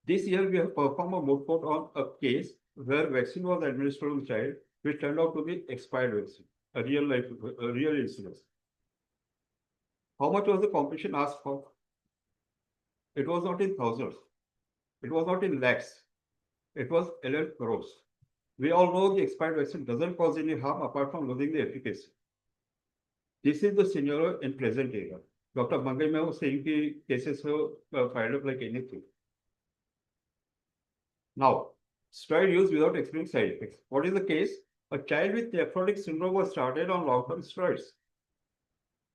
H: This year we have performed a moot court on a case where vaccine was administered to the child, which turned out to be expired vaccine, a real incident. How much was the compensation asked for? It was not in thousands. It was not in lakhs. It was 11 crores. We all know the expired vaccine doesn't cause any harm apart from losing the efficacy. This is the scenario in present era. Dr. Mangai was saying the cases have filed up like anything. Now, steroid use without experiencing side effects. What is the case? A child with nephrotic syndrome was started on long-term steroids.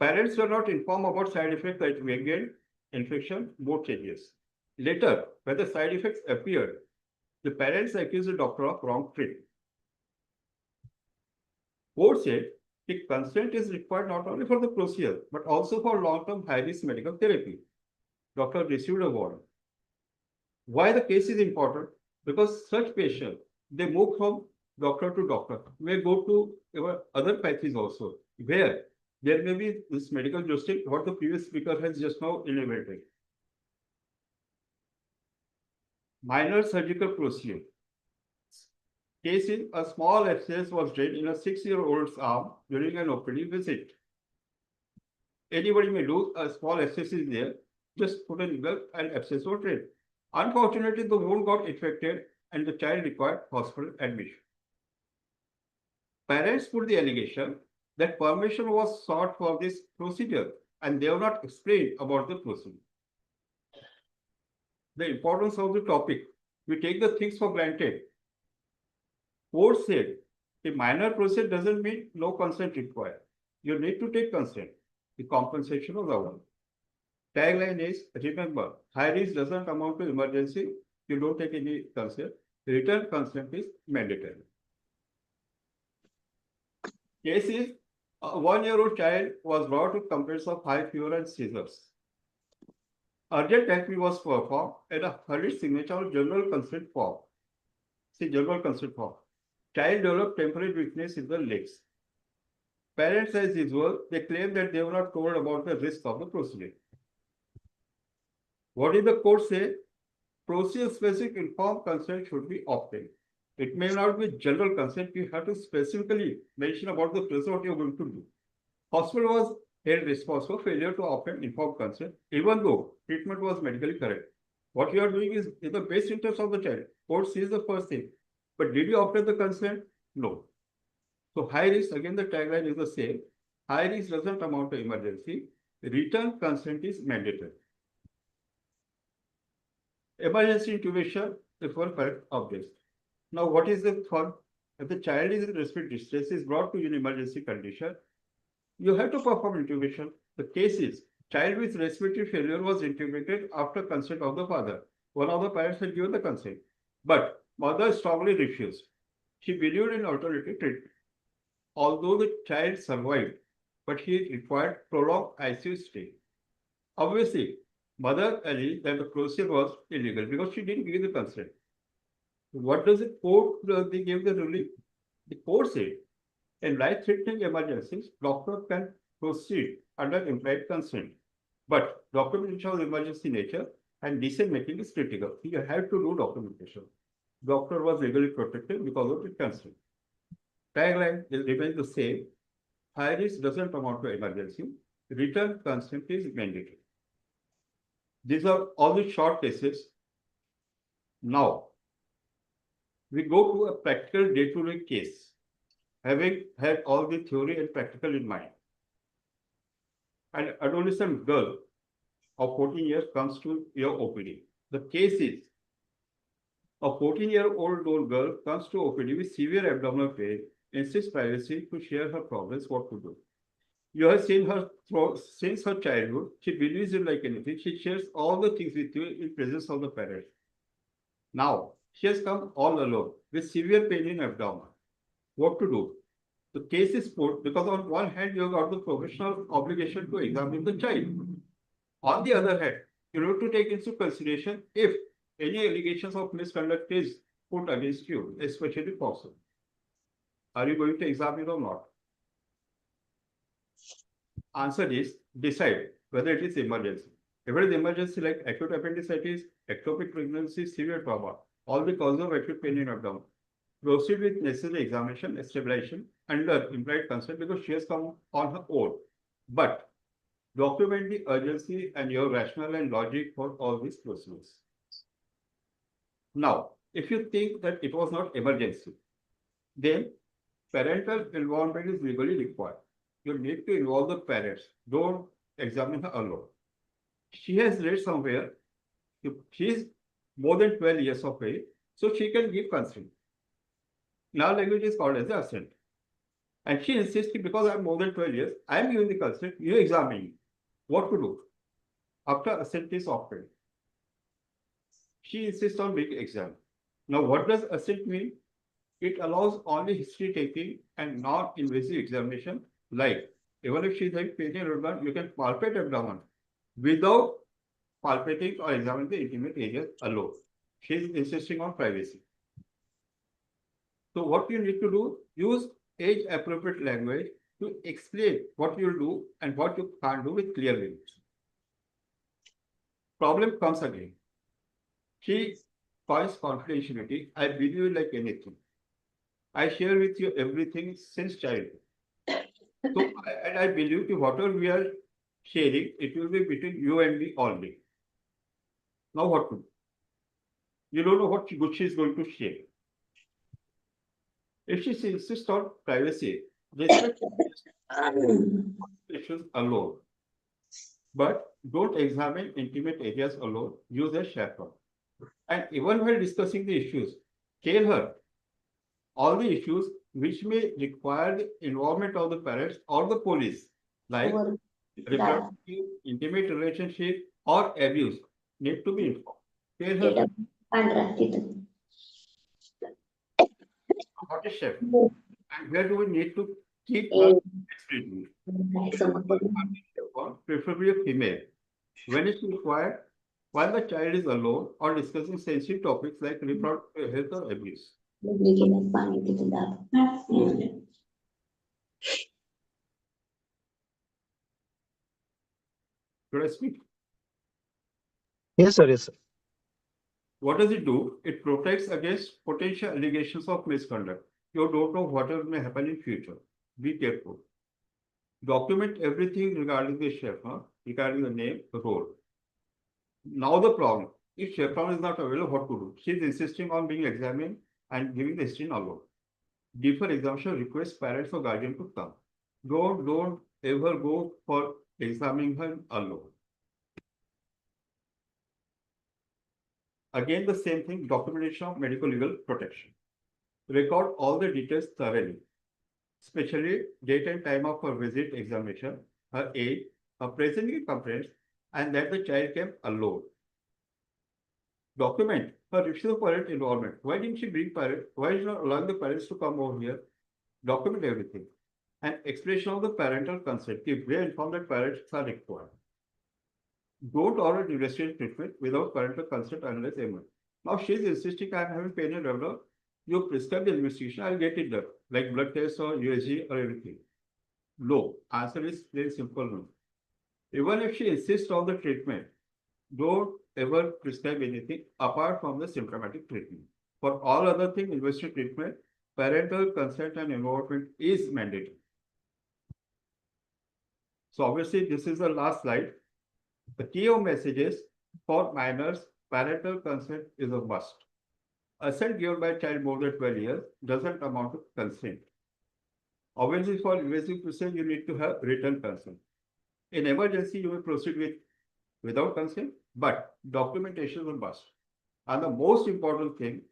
H: Parents were not informed about side effects like weight gain, infection, mood changes. Later, when the side effects appeared, the parents accused the doctor of wrong treatment. Court said the consent is required not only for the procedure, but also for long-term high-risk medical therapy. Doctor received a warning. Why the case is important? Because such patients, they move from doctor to doctor, may go to our other patches also, where there may be this medical justice, what the previous speaker has just now elaborated. Minor surgical procedure. Case in a small abscess was drained in a 6-year-old's arm during an OPD visit. Anybody may do a small abscess is there, just put a needle and abscess was drained. Unfortunately, the wound got infected and the child required hospital admission. Parents put the allegation that permission was sought for this procedure and they have not explained about the procedure. The importance of the topic, we take the things for granted. Court said, a minor procedure doesn't mean no consent required. You need to take consent. The compensation was allowed. Tagline is, remember, high risk doesn't amount to emergency. You don't take any consent. Return consent is mandatory. Case is, a 1-year-old child was brought with complaints of high fever and seizures. Urgent therapy was performed and a hurried signature of general consent form. See, general consent form. Child developed temporary weakness in the legs. Parents, as usual, they claim that they were not told about the risk of the procedure. What did the court say? Procedure-specific informed consent should be obtained. It may not be general consent. You have to specifically mention about the procedure what you are going to do. Hospital was held responsible for failure to obtain informed consent, even though treatment was medically correct. What you are doing is in the best interest of the child. Court sees the first thing. But did you obtain the consent? No. So high risk, again, the tagline is the same. High risk doesn't amount to emergency. Written consent is mandatory. Emergency intubation is one part of this. Now, what is the thought? If the child is in respiratory distress, is brought to an emergency condition, you have to perform intubation. The case is, child with respiratory failure was intubated after consent of the father. One of the parents had given the consent, but mother strongly refused. She believed in alternative treatment. Although the child survived, but he required prolonged ICU stay. Obviously, mother alleged that the procedure was illegal because she didn't give the consent. What does the court, they gave the ruling? The court said, in life-threatening emergencies, doctor can proceed under implied consent. But documentation of emergency nature and decision making is critical. You have to do documentation. Doctor was legally protected because of the consent. Tagline remains the same. High risk doesn't amount to emergency. Written consent is mandatory. These are all the short cases. Now, we go to a practical day-to-day case, having had all the theory and practical in mind. An adolescent girl of 14 years comes to your OPD. The case is, a 14-year-old girl comes to OPD with severe abdominal pain, insists privacy to share her problems, what to do. You have seen her since her childhood. She believes in like anything. She shares all the things with you in presence of the parents. Now, she has come all alone with severe pain in abdomen. What to do? The case is put because on one hand, you have got the professional obligation to examine the child. On the other hand, you need to take into consideration if any allegations of misconduct is put against you, especially possible. Are you going to examine or not? Answer is decide whether it is emergency. If it is emergency like acute appendicitis, ectopic pregnancy, severe trauma, all the causes of acute pain in abdomen, proceed with necessary examination, stabilization under implied consent because she has come on her own. But document the urgency and your rationale and logic for all these procedures. Now, if you think that it was not emergency, then parental involvement is legally required. You need to involve the parents. Don't examine her alone. She has read somewhere, she is more than 12 years of age, so she can give consent. Now language is called as the assent. And she insists because I'm more than 12 years, I am giving the consent, you examine me. What to do? After assent is obtained, she insists on being examined. Now, what does assent mean? It allows only history taking and non-invasive examination. Like, even if she's like pain in abdomen, you can palpate abdomen without palpating or examining the intimate areas alone. She's insisting on privacy. So what you need to do, use age-appropriate language to explain what you'll do and what you can't do with clear limits. Problem comes again. She points confidentiality. I believe you like anything. I share with you everything since childhood. So, and I believe that whatever we are sharing, it will be between you and me only. Now what to do? You don't know what good she is going to share. If she insists on privacy, respect issues alone. But don't examine intimate areas alone. Use a chaperone. And even while discussing the issues, tell her all the issues which may require the involvement of the parents or the police, like reproductive, intimate relationship, or abuse, need to be informed. Tell her what is chef and where do we need to keep her extremely. Preferably a female. When it's required, while the child is alone or discussing sensitive topics like reproductive health or abuse. Should I speak?
G: Yes, sir. Yes, sir.
H: What does it do? It protects against potential allegations of misconduct. You don't know whatever may happen in future. Be careful. Document everything regarding the chef, regarding the name, the role. Now the problem, if chaperone is not available, what to do? She is insisting on being examined and giving the history alone. Defer examination request parents or guardian to come. Don't ever go for examining her alone. Again, the same thing, documentation of medical legal protection. Record all the details thoroughly, especially date and time of her visit, examination, her age, her present complaints, and that the child came alone. Document her refusal of parent involvement. Why didn't she bring parents? Why is not allowing the parents to come over here? Document everything. And explanation of the parental consent. If we are informed that parents are required. Don't order investigation treatment without parental consent unless emergency. Now she is insisting I am having pain and abdomen. You prescribe the investigation, I'll get it done, like blood test or USG or everything. No. Answer is very simple no. Even if she insists on the treatment, don't ever prescribe anything apart from the symptomatic treatment. For all other things, investigation treatment, parental consent and involvement is mandatory. So obviously, this is the last slide. The key of messages for minors, parental consent is a must. Assent given by a child more than 12 years doesn't amount to consent. Obviously, for invasive procedure, you need to have written consent. In emergency, you may proceed without consent, but documentation is a must. And the most important thing,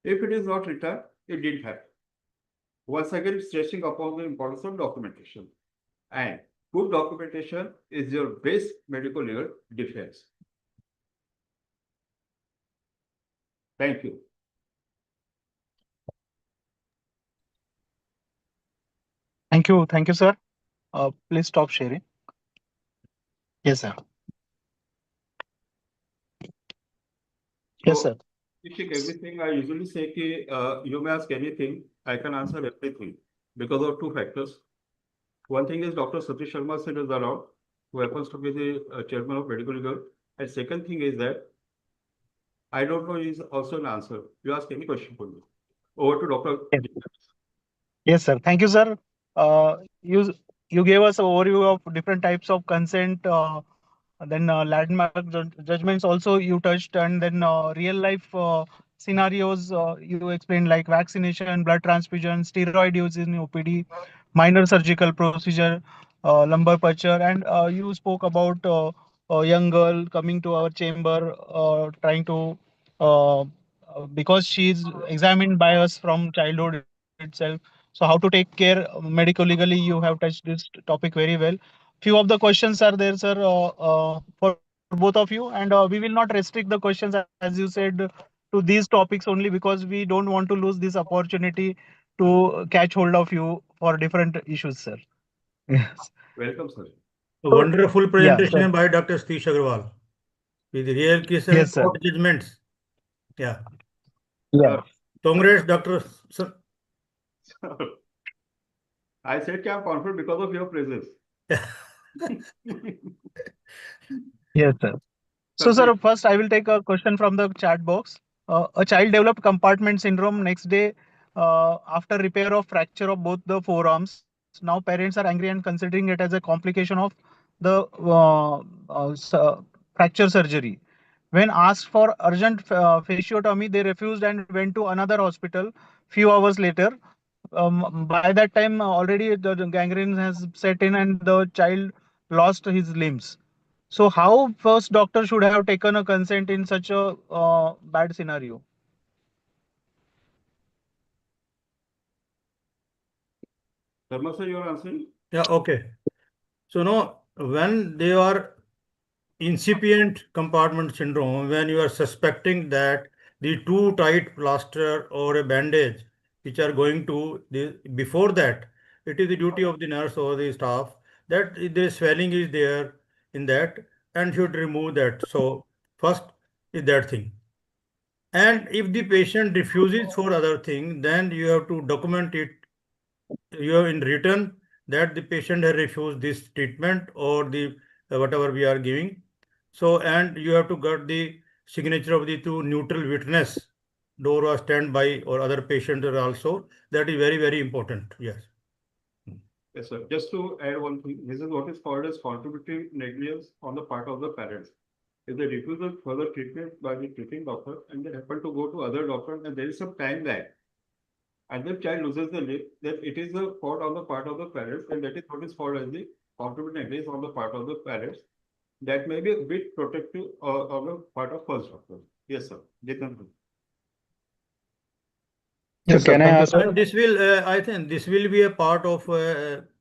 H: if it is not written, it didn't happen. Once again, stressing upon the importance of documentation. And good documentation is your best medical legal defense. Thank you.
G: Thank you, sir. Please stop sharing. Yes, sir. Yes, sir.
H: Everything I usually say, you may ask anything, I can answer everything because of two factors. One thing is Dr. Satish Sharma is around, who happens to be the chairman of Medico-legal. And second thing is that I don't know is also an answer. You ask any question for me. Over to Dr.
G: Yes, sir. Thank you, sir. You gave us an overview of different types of consent. Then landmark judgments also you touched, and then real life scenarios you explained, like vaccination, blood transfusion, steroid use in OPD, minor surgical procedure, lumbar puncture, and you spoke about a young girl coming to our chamber trying to because she is examined by us from childhood itself. So how to take care medico legally, you have touched this topic very well. Few of the questions are there, sir, for both of you, and we will not restrict the questions, as you said, to these topics only, because we don't want to lose this opportunity to catch hold of you for different issues, sir. Yes.
H: Welcome, sir.
D: A wonderful presentation
G: Yeah,
D: by Dr. Satish Agarwal with real cases and
G: yes, sir.
D: court judgments. Yeah.
G: Yeah.
D: Congrats, Dr.
H: I said I'm confident because of your presence.
G: Yes, sir. So, sir, first I will take a question from the chat box. A child developed compartment syndrome next day after repair of fracture of both the forearms. Now parents are angry and considering it as a complication of the fracture surgery. When asked for urgent fasciotomy, they refused and went to another hospital. Few hours later, by that time already the gangrene has set in and the child lost his limbs. So how first doctor should have taken a consent in such a bad scenario?
H: Dharma sir, you are answering?
D: Yeah, okay. So now when they are incipient compartment syndrome, when you are suspecting that the too tight plaster or a bandage which are going to before that, it is the duty of the nurse or the staff that the swelling is there in that and should remove that. So first is that thing. And if the patient refuses for other thing, then you have to document it, you have in written that the patient has refused this treatment or the whatever we are giving. So, and you have to get the signature of the two neutral witness, door or standby or other patient are also. That is very, very important. Yes.
H: Yes, sir. Just to add one thing, this is what is called as contributory negligence on the part of the parents. If they refuse further treatment by the treating doctor and they happen to go to other doctor and there is some time lag, and the child loses the limb, then it is a fault on the part of the parents, and that is what is called as the contributory negligence on the part of the parents. That may be a bit protective on the part of first doctor. Yes, sir. Jitan.
G: Yes,
E: sir,
G: can I
E: thank you,
G: ask?
E: sir.
D: And this will, I think, this will be a part of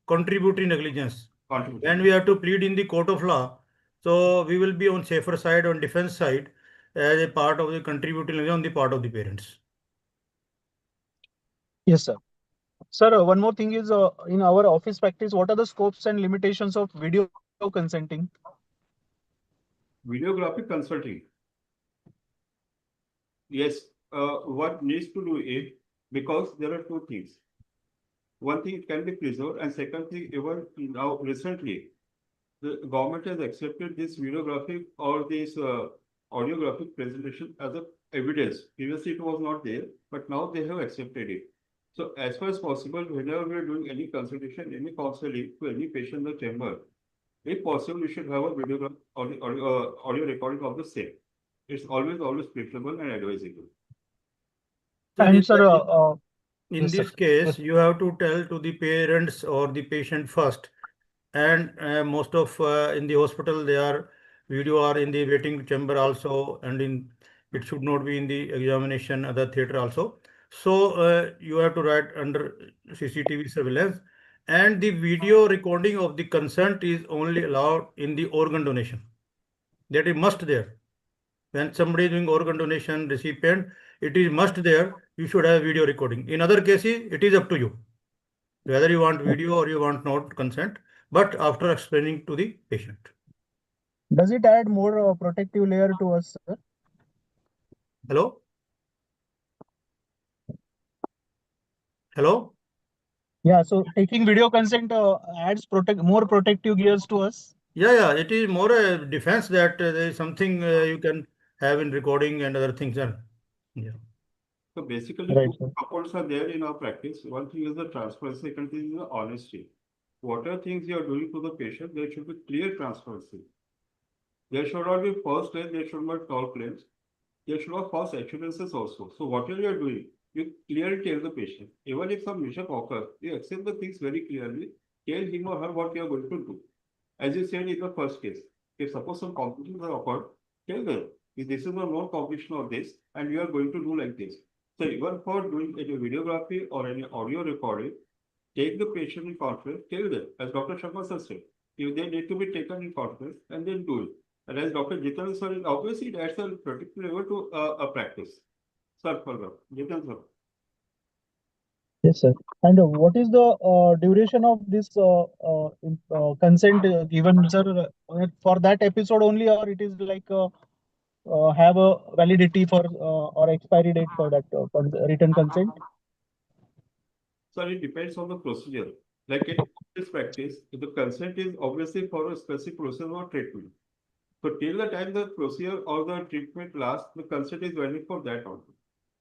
D: contributory negligence. When we have to plead in the court of law, so we will be on safer side, on defense side, as a part of the contributory negligence on the part of the parents.
G: Yes, sir. Sir, one more thing is in our office practice, what are the scopes and limitations of video consenting?
H: Videographic consulting. Yes, what needs to do is, because there are two things. One thing, it can be preserved, and second thing, even now recently, the government has accepted this videographic or this audiographic presentation as a evidence. Previously, it was not there, but now they have accepted it. So, as far as possible, whenever we are doing any consultation, any counseling to any patient in the chamber, if possible, we should have a videograph audio recording of the same. It's always preferable and advisable.
D: So
G: And sir,
D: in
G: yes, sir.
D: this case,
G: Yes.
D: you have to tell to the parents or the patient first. And most of in the hospital, they are video are in the waiting chamber also, and in it should not be in the examination other theater also. So you have to write under CCTV surveillance, and the video recording of the consent is only allowed in the organ donation. That is must there. When somebody is doing organ donation recipient, it is must there. You should have video recording. In other cases, it is up to you whether you want video or you want not consent, but after explaining to the patient.
G: Does it add more protective layer to us, sir?
D: Hello? Hello?
G: Yeah, so taking video consent adds more protective gears to us.
D: Yeah, it is more a defense that there is something you can have in recording and other things. Yeah.
H: So basically,
G: Right,
H: two
G: sir.
H: components are there in our practice. One thing is the transparency, second thing is the honesty. Whatever things you are doing to the patient, there should be clear transparency. There should not be false claims, there should not be false claims. There should not false assurances also. So whatever you are doing, you clearly tell the patient. Even if some mishap occurs, you accept the things very clearly, tell him or her what you are going to do. As you said in the first case, if suppose some complications are occurred, tell them, if this is a known complication of this, and you are going to do like this. So even for doing any videography or any audio recording, take the patient in conference, tell them, as Dr. Sharma sir said, if they need to be taken in conference, and then do it. And as Dr. Jitan sir, obviously it adds a particular level to a practice. Sir, further, Jitan sir.
G: Yes, sir. And what is the duration of this consent given, sir, for that episode only, or it is like have a validity for or expiry date for that written consent?
H: So it depends on the procedure. Like in this practice, the consent is obviously for a specific process or treatment. So till the time the procedure or the treatment lasts, the consent is valid for that only.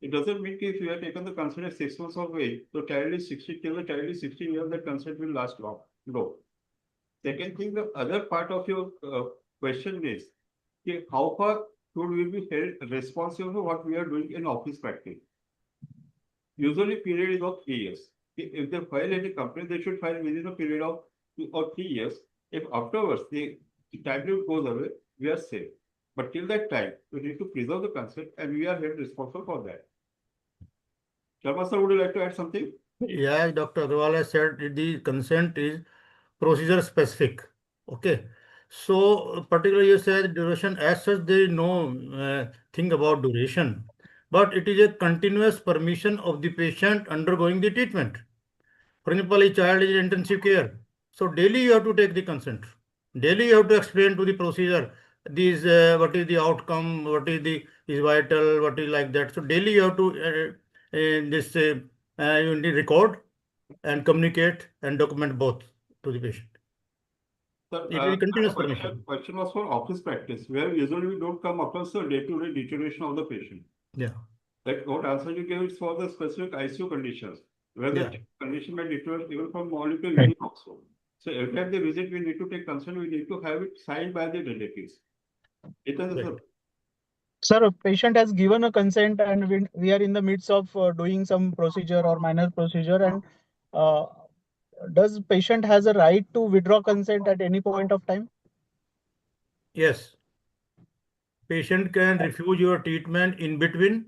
H: It doesn't mean if you have taken the consent at 6 months of age, so child is 60, till the child is 16 years, that consent will last long. No. Second thing, the other part of your question is, okay, how far should we be held responsible for what we are doing in office practice? Usually period is of 3 years. If they file any complaint, they should file within a period of 2 or 3 years. If afterwards the time limit goes away, we are safe. But till that time, we need to preserve the consent and we are held responsible for that. Sharma sir, would you like to add something?
D: Yeah, Dr. Agarwal has said the consent is procedure specific. Okay. So particularly you said duration as such, there is no thing about duration, but it is a continuous permission of the patient undergoing the treatment. For example, a child is in intensive care. So daily you have to take the consent. Daily you have to explain to the procedure these what is the outcome, what is the is vital, what is like that. So daily you have to you need record and communicate and document both to the patient.
H: Sir,
D: It is continuous permission.
H: question was for office practice, where usually we don't come across the day-to-day deterioration of the patient.
D: Yeah.
H: Like what answer you gave is for the specific ICU conditions, where the
D: Yeah.
H: condition may deteriorate even from molecular unit also. So every time they visit, we need to take consent, we need to have it signed by the relatives.
D: Right.
G: Sir, a patient has given a consent and we are in the midst of doing some procedure or minor procedure, and uh, does patient has a right to withdraw consent at any point of time?
D: Yes. Patient can refuse your treatment in between.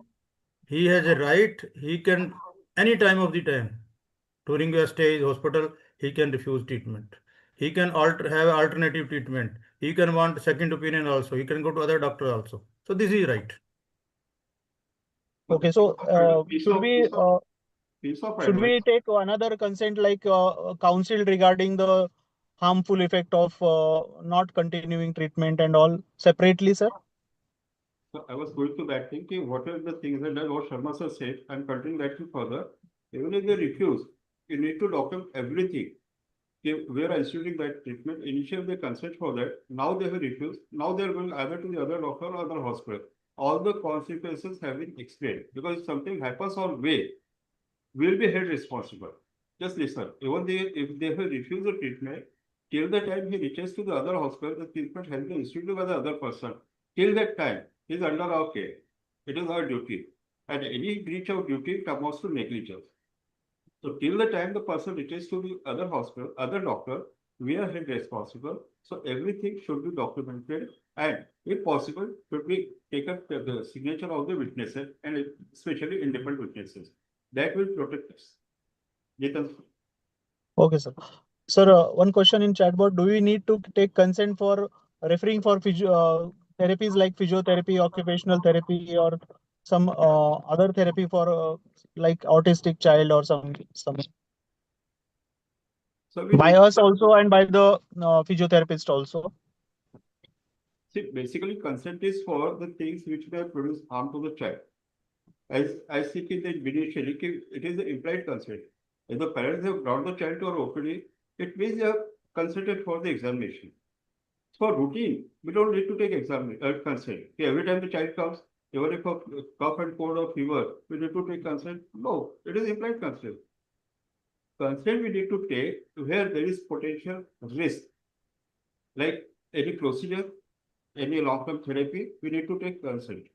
D: He has a right. He can any time of the time during your stay in hospital. He can refuse treatment. He can have alternative treatment. He can want second opinion also. He can go to other doctor also. So this is right.
G: Okay, so should we take another consent like counsel regarding the harmful effect of not continuing treatment and all separately, sir?
H: So I was going to that thinking, what are the things that what Sharma sir said, I'm continuing that further. Even if they refuse, you need to document everything. Okay, we are instituting that treatment. Initially, they consent for that. Now they have refused. Now they are going either to the other doctor or other hospital. All the consequences have been explained. Because if something happens on way, will be held responsible. Just listen. Even if they have refused the treatment, till the time he reaches to the other hospital, the treatment has been instituted by the other person. Till that time, he is under our care. It is our duty. And any breach of duty amounts to negligence. So till the time the person reaches to the other hospital, other doctor, we are held responsible. So everything should be documented and if possible, should be taken the signature of the witnesses and especially independent witnesses. That will protect us. Jitan.
G: Okay, sir. Sir, one question in chatbot: do we need to take consent for referring for therapies like physiotherapy, occupational therapy, or some other therapy for like autistic child or some
H: So
G: by us also and by the physiotherapist also?
H: See, basically consent is for the things which may produce harm to the child. As I see it initially, it is the implied consent. If the parents have brought the child to our OPD, it means they have consented for the examination. For routine, we don't need to take consent. Okay, every time the child comes, even if a cough and cold or fever, we need to take consent. No, it is implied consent. Consent we need to take where there is potential risk, like any procedure, any long-term therapy, we need to take consent.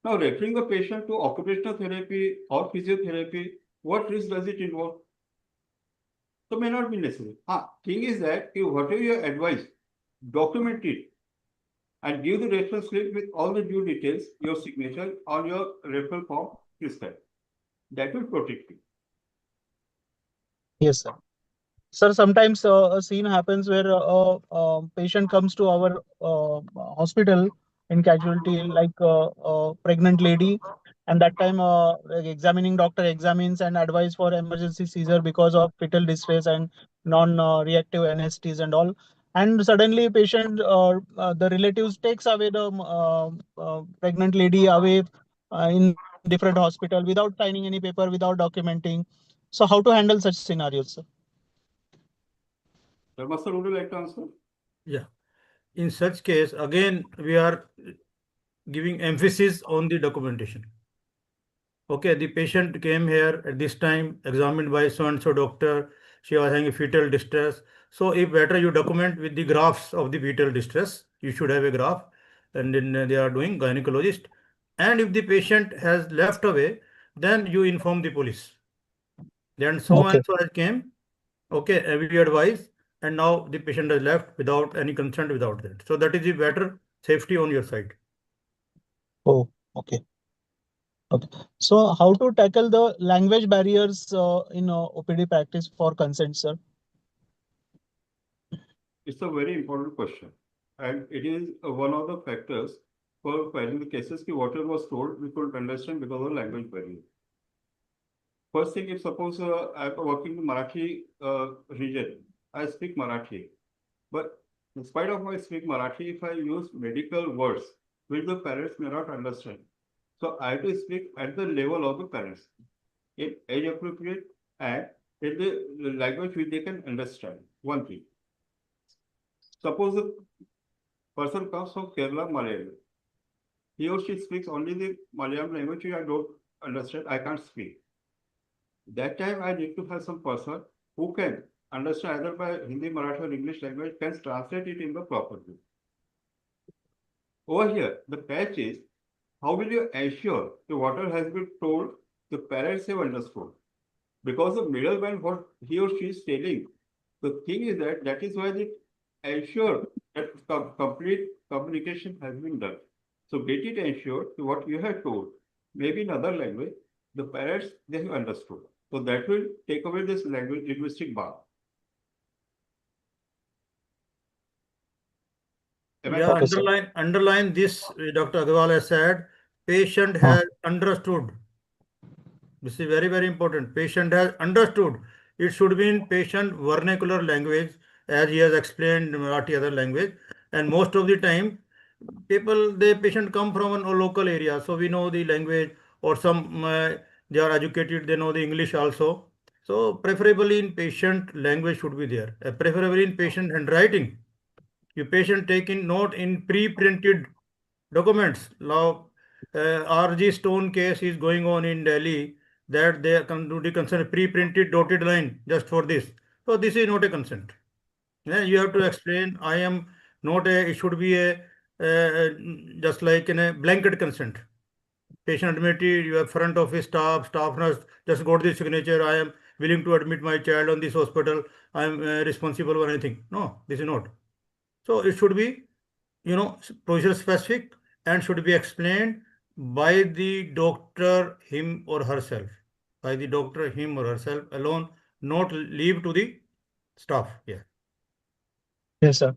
H: Now, referring the patient to occupational therapy or physiotherapy, what risk does it involve? So may not be necessary. Thing is that if whatever you advise, document it and give the reference slip with all the due details, your signature on your referral form prescribed. That will protect you.
G: Yes, sir. Sir, sometimes a scene happens where a patient comes to our hospital in casualty, like a pregnant lady, and that time like examining doctor examines and advise for emergency seizure because of fetal distress and non-reactive NSTs and all. And suddenly, patient, the relatives takes away the pregnant lady away in different hospital without signing any paper, without documenting. So how to handle such scenarios, sir?
H: Sharma sir, would you like to answer?
D: Yeah. In such case, again, we are giving emphasis on the documentation. Okay, the patient came here at this time, examined by so and so doctor. She was having a fetal distress. So, if better you document with the graphs of the fetal distress, you should have a graph, and then they are doing gynecologist. And if the patient has left away, then you inform the police. Then so and so has came. Okay, we advise, and now the patient has left without any consent, without that. So that is the better safety on your side.
G: Oh, okay. Okay. So how to tackle the language barriers in OPD practice for consent, sir?
H: It's a very important question. And it is one of the factors for filing the cases ki whatever was told, we couldn't understand because of language barrier. First thing, if suppose I'm working in Marathi region, I speak Marathi. But in spite of I speak Marathi, if I use medical words, which the parents may not understand. So I have to speak at the level of the parents, in age appropriate and in the language which they can understand. One thing. Suppose the person comes from Kerala, Malayalam. He or she speaks only the Malayalam language which I don't understand, I can't speak. That time I need to have some person who can understand either by Hindi, Marathi or English language, can translate it in the proper way. Over here, the catch is, how will you ensure that whatever has been told, the parents have understood? Because the middleman, what he or she is telling, the thing is that is why they ensure that complete communication has been done. So get it ensured that what you have told, maybe in other language, the parents, they have understood. So that will take away this language linguistic bar.
D: Yeah, underline this, Dr. Agarwal has said, patient has understood. This is very, very important. Patient has understood. It should be in patient vernacular language, as he has explained Marathi other language. And most of the time, the patient come from a local area, so we know the language, or some they are educated, they know the English also. So preferably in patient language should be there. Preferably in patient handwriting. You patient taking note in pre-printed documents. Now, RG Stone case is going on in Delhi, that they can do the consent pre-printed dotted line just for this. So this is not a consent. Yeah, you have to explain. I am not a. It should be a just like in a blanket consent. Patient admitted, you have front office staff nurse just got the signature. I am willing to admit my child on this hospital. I am responsible for anything. No, this is not. So it should be, procedure specific, and should be explained by the doctor him or herself. By the doctor him or herself alone, not leave to the staff. Yeah.
G: Yes, sir.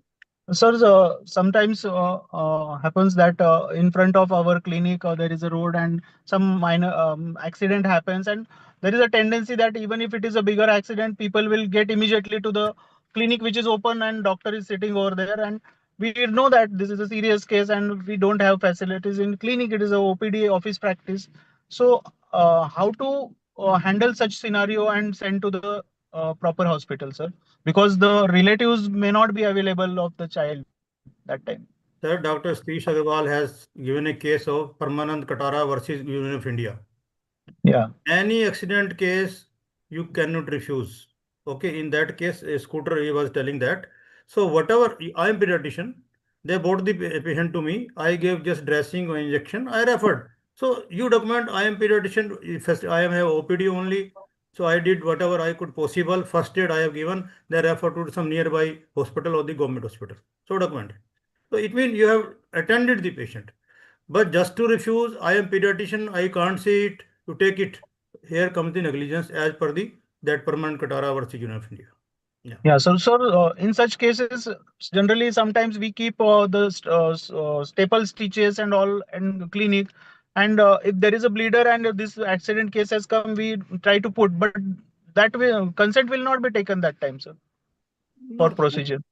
G: Sir, sometimes happens that in front of our clinic there is a road and some minor accident happens, and there is a tendency that even if it is a bigger accident, people will get immediately to the clinic which is open and doctor is sitting over there, and we know that this is a serious case and we don't have facilities in clinic. It is a OPD office practice. So how to handle such scenario and send to the proper hospital, sir? Because the relatives may not be available of the child that time.
D: Sir, Dr. Satish Agarwal has given a case of Permanent Katara versus Union of India.
G: Yeah.
D: Any accident case, you cannot refuse. Okay, in that case, a scooter, he was telling that. So whatever, I am pediatrician, they brought the patient to me. I gave just dressing or injection. I referred. So you document, I am pediatrician. First, I am have OPD only. So I did whatever I could possible. First aid I have given. They referred to some nearby hospital or the government hospital. So document. So it means you have attended the patient. But just to refuse, I am pediatrician, I can't see it, you take it. Here comes the negligence as per the that Permanent Katara versus Union of India.
G: Yeah. So in such cases, generally sometimes we keep the staple stitches and all in clinic, and if there is a bleeder and this accident case has come, we try to put, but that way consent will not be taken that time, sir, for
D: No,
G: procedure.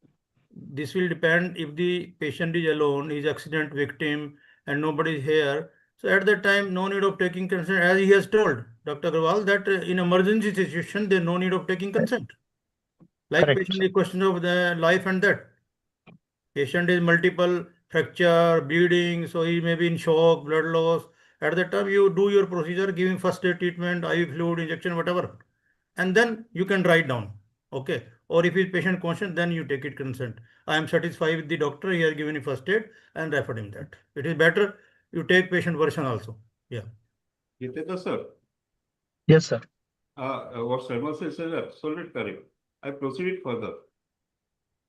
D: this will depend if the patient is alone, is accident victim, and nobody is here. So at that time, no need of taking consent, as he has told. Dr. Agarwal, that in emergency situation, there is no need of taking consent. Like
G: Correct.
D: patient is question of the life and death. Patient is multiple fracture, bleeding, so he may be in shock, blood loss. At that time, you do your procedure, giving first aid treatment, IV fluid, injection, whatever. And then you can write down. Okay. Or if is patient conscious, then you take it consent. I am satisfied with the doctor, he has given you first aid and referred him that. It is better you take patient version also. Yeah.
H: Jitendra sir,
G: Yes, sir.
H: what Sharma said is absolutely correct. I proceeded further.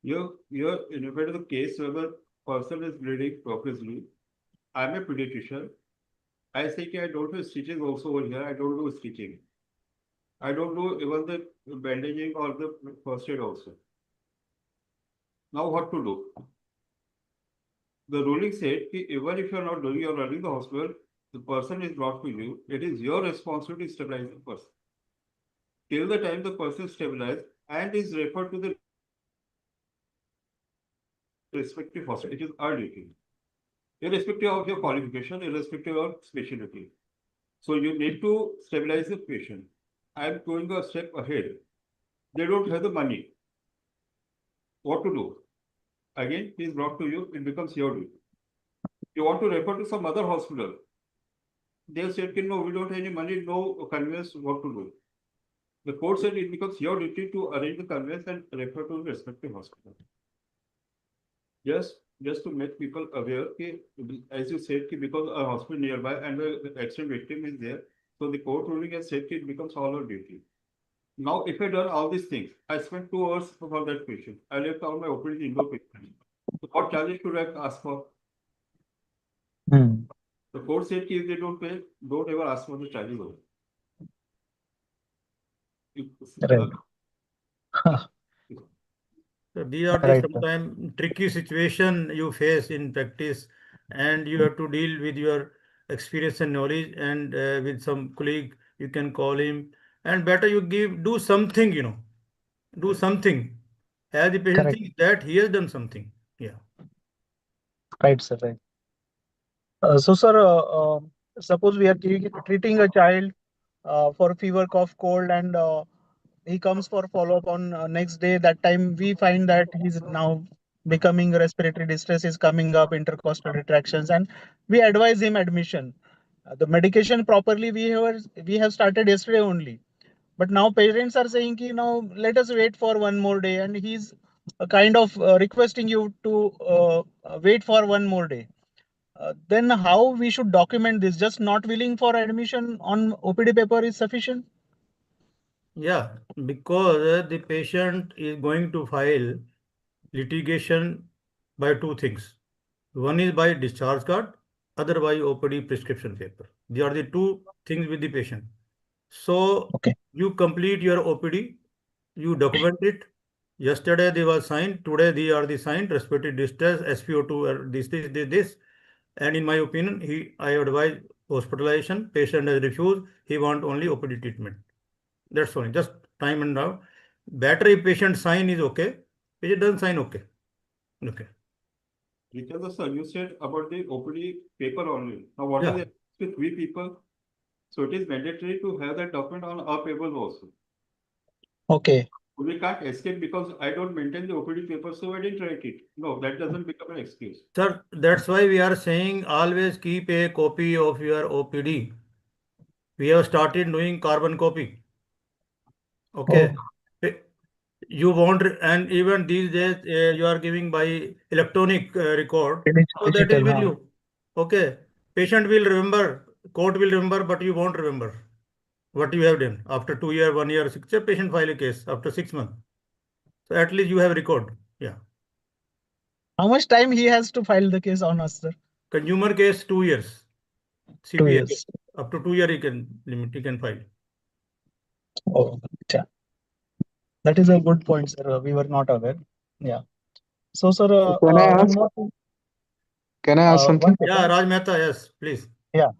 H: You're in the case where the person is bleeding profusely. I'm a pediatrician. I say I don't do stitching also over here. I don't do stitching. I don't do even the bandaging or the first aid also. Now what to do? The ruling said that even if you're not doing, you're running the hospital, the person is brought to you. It is your responsibility to stabilize the person. Till the time the person is stabilized and is referred to the respective hospital, it is our duty. Irrespective of your qualification, irrespective of specialty. So you need to stabilize the patient. I'm going a step ahead. They don't have the money. What to do? Again, he is brought to you, it becomes your duty. You want to refer to some other hospital. They'll say, no, we don't have any money, no conveyance, what to do. The court said it becomes your duty to arrange the conveyance and refer to the respective hospital. Just to make people aware, as you said, because a hospital nearby and the accident victim is there, so the court ruling has said it becomes all our duty. Now, if I done all these things, I spent 2 hours for that patient. I left all my operating indoor patient. So what charges should I ask for? The court said if they don't pay, don't ever ask for the charges.
G: Right.
D: So these are the
G: Right, sir.
D: sometimes tricky situation you face in practice, and you have to deal with your experience and knowledge, and with some colleague you can call him, and better you do something, do something, as the patient
G: Correct.
D: thinks that he has done something. Yeah.
G: Right, sir. Right. So, sir, suppose we are treating a child for fever, cough, cold, and he comes for follow-up on next day. That time we find that he's now becoming respiratory distress is coming up, intercostal retractions, and we advise him admission. The medication properly we have started yesterday only, but now parents are saying, let us wait for one more day, and he's kind of requesting you to wait for one more day. Then how we should document this? Just not willing for admission on OPD paper is sufficient?
D: Yeah, because the patient is going to file litigation by two things. One is by discharge card, other by OPD prescription paper. These are the two things with the patient. So
G: Okay.
D: you complete your OPD, you document it. Yesterday they were signed, today they are the signed, respiratory distress, SpO2, this. And in my opinion, I advise hospitalization, patient has refused, he want only OPD treatment. That's only, just time and now. Better if patient sign is okay, patient doesn't sign, okay. Okay.
H: Jitendra sir, you said about the OPD paper only. Now, what is it with we people? So it is mandatory to have that document on our papers also.
G: Okay.
H: We can't escape because I don't maintain the OPD paper, so I didn't write it. No, that doesn't become an excuse.
D: Sir, that's why we are saying always keep a copy of your OPD. We have started doing carbon copy. Okay. You won't, and even these days you are giving by electronic record, so that is with you. Okay. Patient will remember, court will remember, but you won't remember what you have done. After 2 years, 1 year, 6 years, patient file a case after 6 months. So at least you have record. Yeah.
G: How much time he has to file the case on us, sir?
D: Consumer case 2 years.
G: 2
D: CPA
G: years.
D: up to 2 years he can file.
G: Oh, yeah. That is a good point, sir. We were not aware. Yeah. So, sir,
E: Can I
G: one
E: ask?
G: more thing.
E: Can I ask something?
D: Yeah, Raj Mehta, yes, please.
G: Yeah.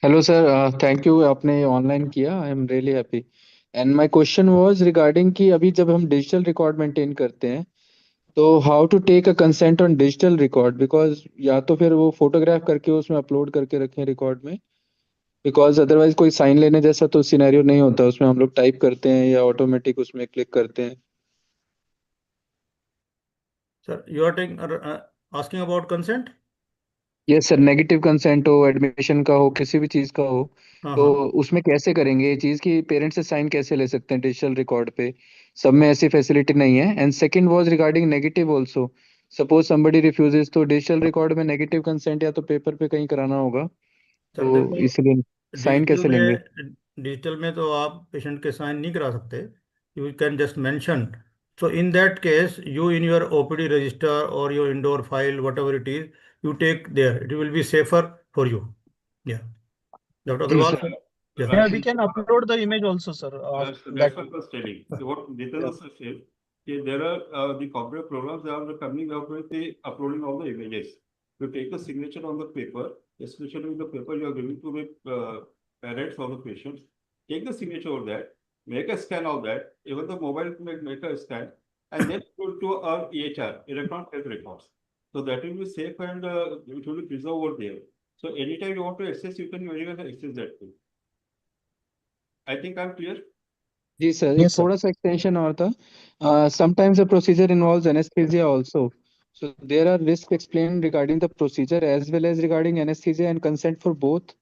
E: Hello, sir. Thank you. आपने online किया. I am really happy. And my question was regarding कि अभी जब हम digital record maintain करते हैं, तो how to take a consent on digital record? Because या तो फिर वो photograph करके उसमें upload करके रखें record में, बिकॉज अदरवाइज कोई साइन लेने जैसा तो सिनेरियो नहीं होता, उसमें हम लोग टाइप करते हैं या ऑटोमेटिक उसमें क्लिक करते हैं।
D: Sir, you are asking about consent?
E: Yes sir, negative consent हो, एडमिशन का हो, किसी भी चीज़ का हो,
D: हाँ
E: तो
D: हाँ।
E: उसमें कैसे करेंगे ये चीज़ कि पेरेंट्स से साइन कैसे ले सकते हैं डिजिटल रिकॉर्ड पे? सब में ऐसी फैसिलिटी नहीं है। And second was regarding negative also, suppose somebody refuses, तो डिजिटल रिकॉर्ड में नेगेटिव कंसेंट या तो पेपर पे कहीं कराना होगा,
D: सर
E: तो
D: देखो,
E: इसलिए साइन
D: डिजिटल
E: कैसे लेंगे?
D: में डिजिटल में तो आप पेशेंट के साइन नहीं करा सकते। You can just mention. So in that case you in your OPD register और your indoor file whatever it is, you take there, it will be safer for you. Yeah doctor
E: ji
D: Agarwal
E: sir.
D: Sir. Yeah
G: Yeah,
H: Right.
G: we can upload the image also, sir.
H: That's
G: That.
H: what I was telling. What
G: Yeah.
H: Jitendra sir said, there are the corporate programs that are coming up with the uploading all the images. You take the signature on the paper, especially the paper you are giving to the parents or the patients. Take the signature of that, make a scan of that, even the mobile make a scan, and then go to our EHR, electronic health records. So that will be safe and it will be preserved over there. So anytime you want to access, you can very well access that thing. I think I'm clear.
E: जी sir, एक
G: Yes, sir.
E: थोड़ा सा extension और था। Sometimes the procedure involves anaesthesia also, so there are risk explain regarding the procedure as well as regarding anaesthesia and consent for both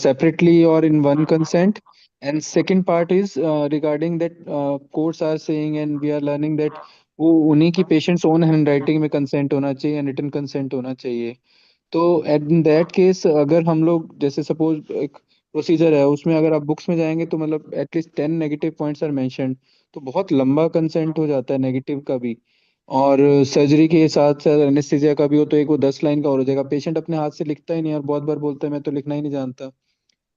E: separately or in one consent. And second part is regarding that courts are saying and we are learning that वो उन्हीं की patients own handwriting में consent होना चाहिए, written consent होना चाहिए। तो इन that case अगर हम लोग जैसे सपोज एक प्रोसीजर है उसमें अगर आप बुक्स में जाएंगे तो मतलब at least 10 negative points are mentioned, तो बहुत लंबा कंसेंट हो जाता है नेगेटिव का भी। और सर्जरी के साथ साथ एनेस्थीसिया का भी हो तो एक वो 10 लाइन का और हो जाएगा, पेशेंट अपने हाथ से लिखता ही नहीं और बहुत बार बोलता है मैं तो लिखना ही नहीं जानता।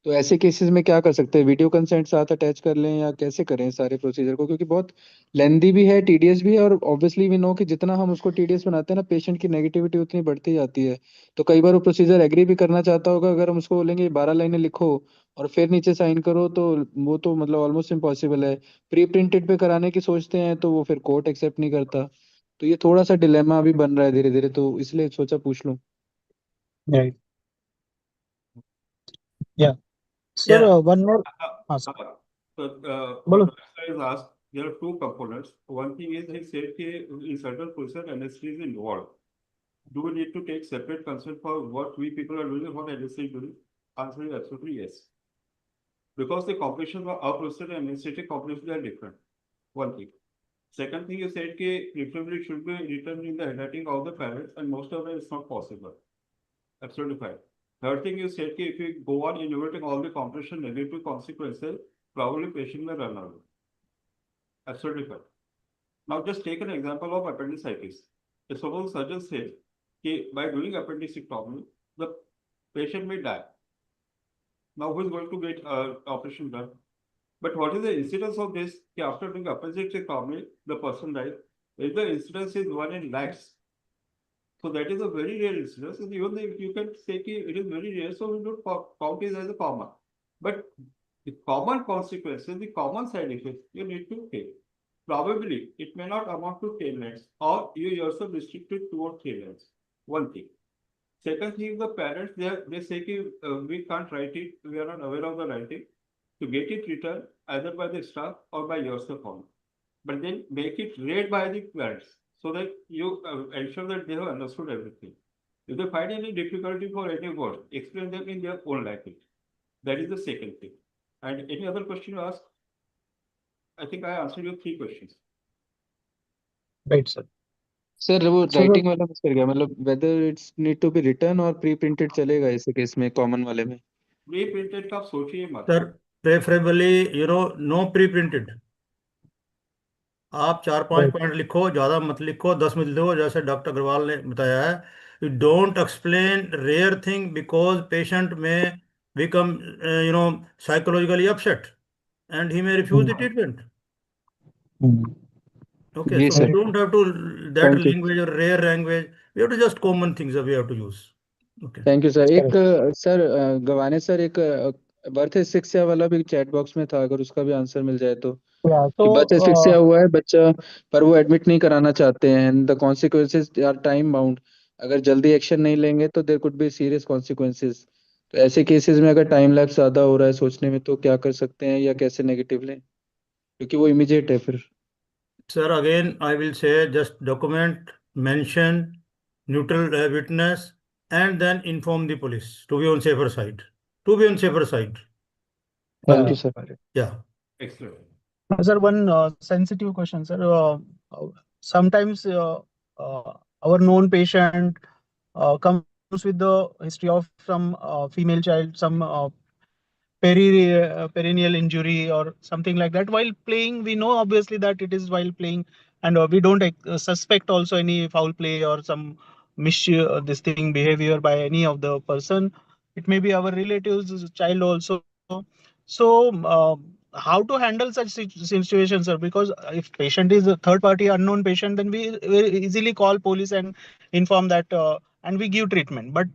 E: तो ऐसे केसेस में क्या कर सकते हैं? वीडियो कंसेंट साथ अटैच कर लें या कैसे करें सारे प्रोसीजर को? क्योंकि बहुत लेंदी भी है, टीडियस भी है, और ऑब्वियसली वी नो कि जितना हम उसको टीडियस बनाते हैं ना, पेशेंट की नेगेटिविटी उतनी बढ़ती जाती है। तो कई बार वो प्रोसीजर एग्री भी करना चाहता होगा, अगर हम उसको बोलेंगे 12 लाइनें लिखो और फिर नीचे साइन करो, तो वो तो मतलब ऑलमोस्ट इम्पॉसिबल है। प्री प्रिंटेड पे कराने की सोचते हैं तो वो फिर कोर्ट एक्सेप्ट नहीं करता। तो ये थोड़ा सा डिलेमा अभी बन रहा है धीरे धीरे, तो इसलिए सोचा पूछ लूं।
G: Right. Yeah. Sir,
D: या
G: one more. Sir.
H: So,
G: Bolo.
H: what I is asked, there are two components. One thing is he said in certain position anesthesia is involved. Do we need to take separate consent for what we people are doing and what anesthesia is doing? Answer is absolutely yes. Because the complications of our procedure and anesthetic complications are different. One thing. Second thing, you said that preferably should be written in the handwriting of the parents, and most of them it's not possible. Absolutely fine. Third thing, you said that if we go on enumerating all the complication negative consequences, probably patient may run away. Absolutely fine. Now just take an example of appendicitis. If suppose surgeon says that by doing appendectomy, the patient may die. Now who is going to get operation done? But what is the incidence of this? After doing appendectomy, the person dies. If the incidence is 1 in lakhs, so that is a very rare incidence. And even if you can say that it is very rare, so we don't count it as a common. But the common consequences, the common side effects, you need to take. Probably it may not amount to 10 lines, or you yourself restricted 2 or 3 lines. One thing. Second thing, the parents they say that we can't write it, we are not aware of the writing. To get it written either by the staff or by yourself only. But then make it read by the parents so that you ensure that they have understood everything. If they find any difficulty for any word, explain them in their own language. That is the second thing. And any other question you ask? I think I answered your 3 questions.
G: Right, sir.
E: Sir वो
G: So,
E: writing वाला miss कर गया, मतलब whether it's need to be written or pre printed चलेगा इस case में, common वाले में?
H: प्री प्रिंटेड का आप सोचिए मत।
D: Sir preferably no pre printed. आप 4-5
G: right.
D: पॉइंट लिखो, ज़्यादा मत लिखो, 10 में लिखो, जैसे डॉक्टर अग्रवाल ने बताया है। You don't explain rare thing because patient may become psychologically upset and he may refuse the treatment. Okay,
E: ji
D: so we
E: sir,
D: don't have to that
E: thank you.
D: language or rare language. We have to just common things that we have to use. Okay.
E: Thank you sir. एक
G: Correct.
E: Sir गवाने sir, एक birth asphyxia वाला भी chat box में था, अगर उसका भी answer मिल जाए तो।
G: Yeah.
E: कि
G: So,
E: बर्थ एस्फिक्सिया हुआ है बच्चा, पर वो एडमिट नहीं कराना चाहते हैं, and the consequences are time bound. अगर जल्दी एक्शन नहीं लेंगे तो there could be serious consequences. तो ऐसे केसेस में अगर टाइम लैप्स ज्यादा हो रहा है सोचने में, तो क्या कर सकते हैं या कैसे नेगेटिव लें, क्योंकि वो इमीडिएट है फिर।
D: Sir, again, I will say just document, mention, neutral witness, and then inform the police to be on safer side. To be on safer side.
E: Thank you sir.
D: Yeah.
H: Excellent.
G: Sir, one sensitive question, sir. Sometimes our known patient comes with the history of some female child, some perennial injury or something like that. While playing, we know obviously that it is while playing, and we don't suspect also any foul play or some this thing behavior by any of the person. It may be our relatives' child also. So, how to handle such situations, sir? Because if patient is a third party unknown patient, then we easily call police and inform that, and we give treatment. But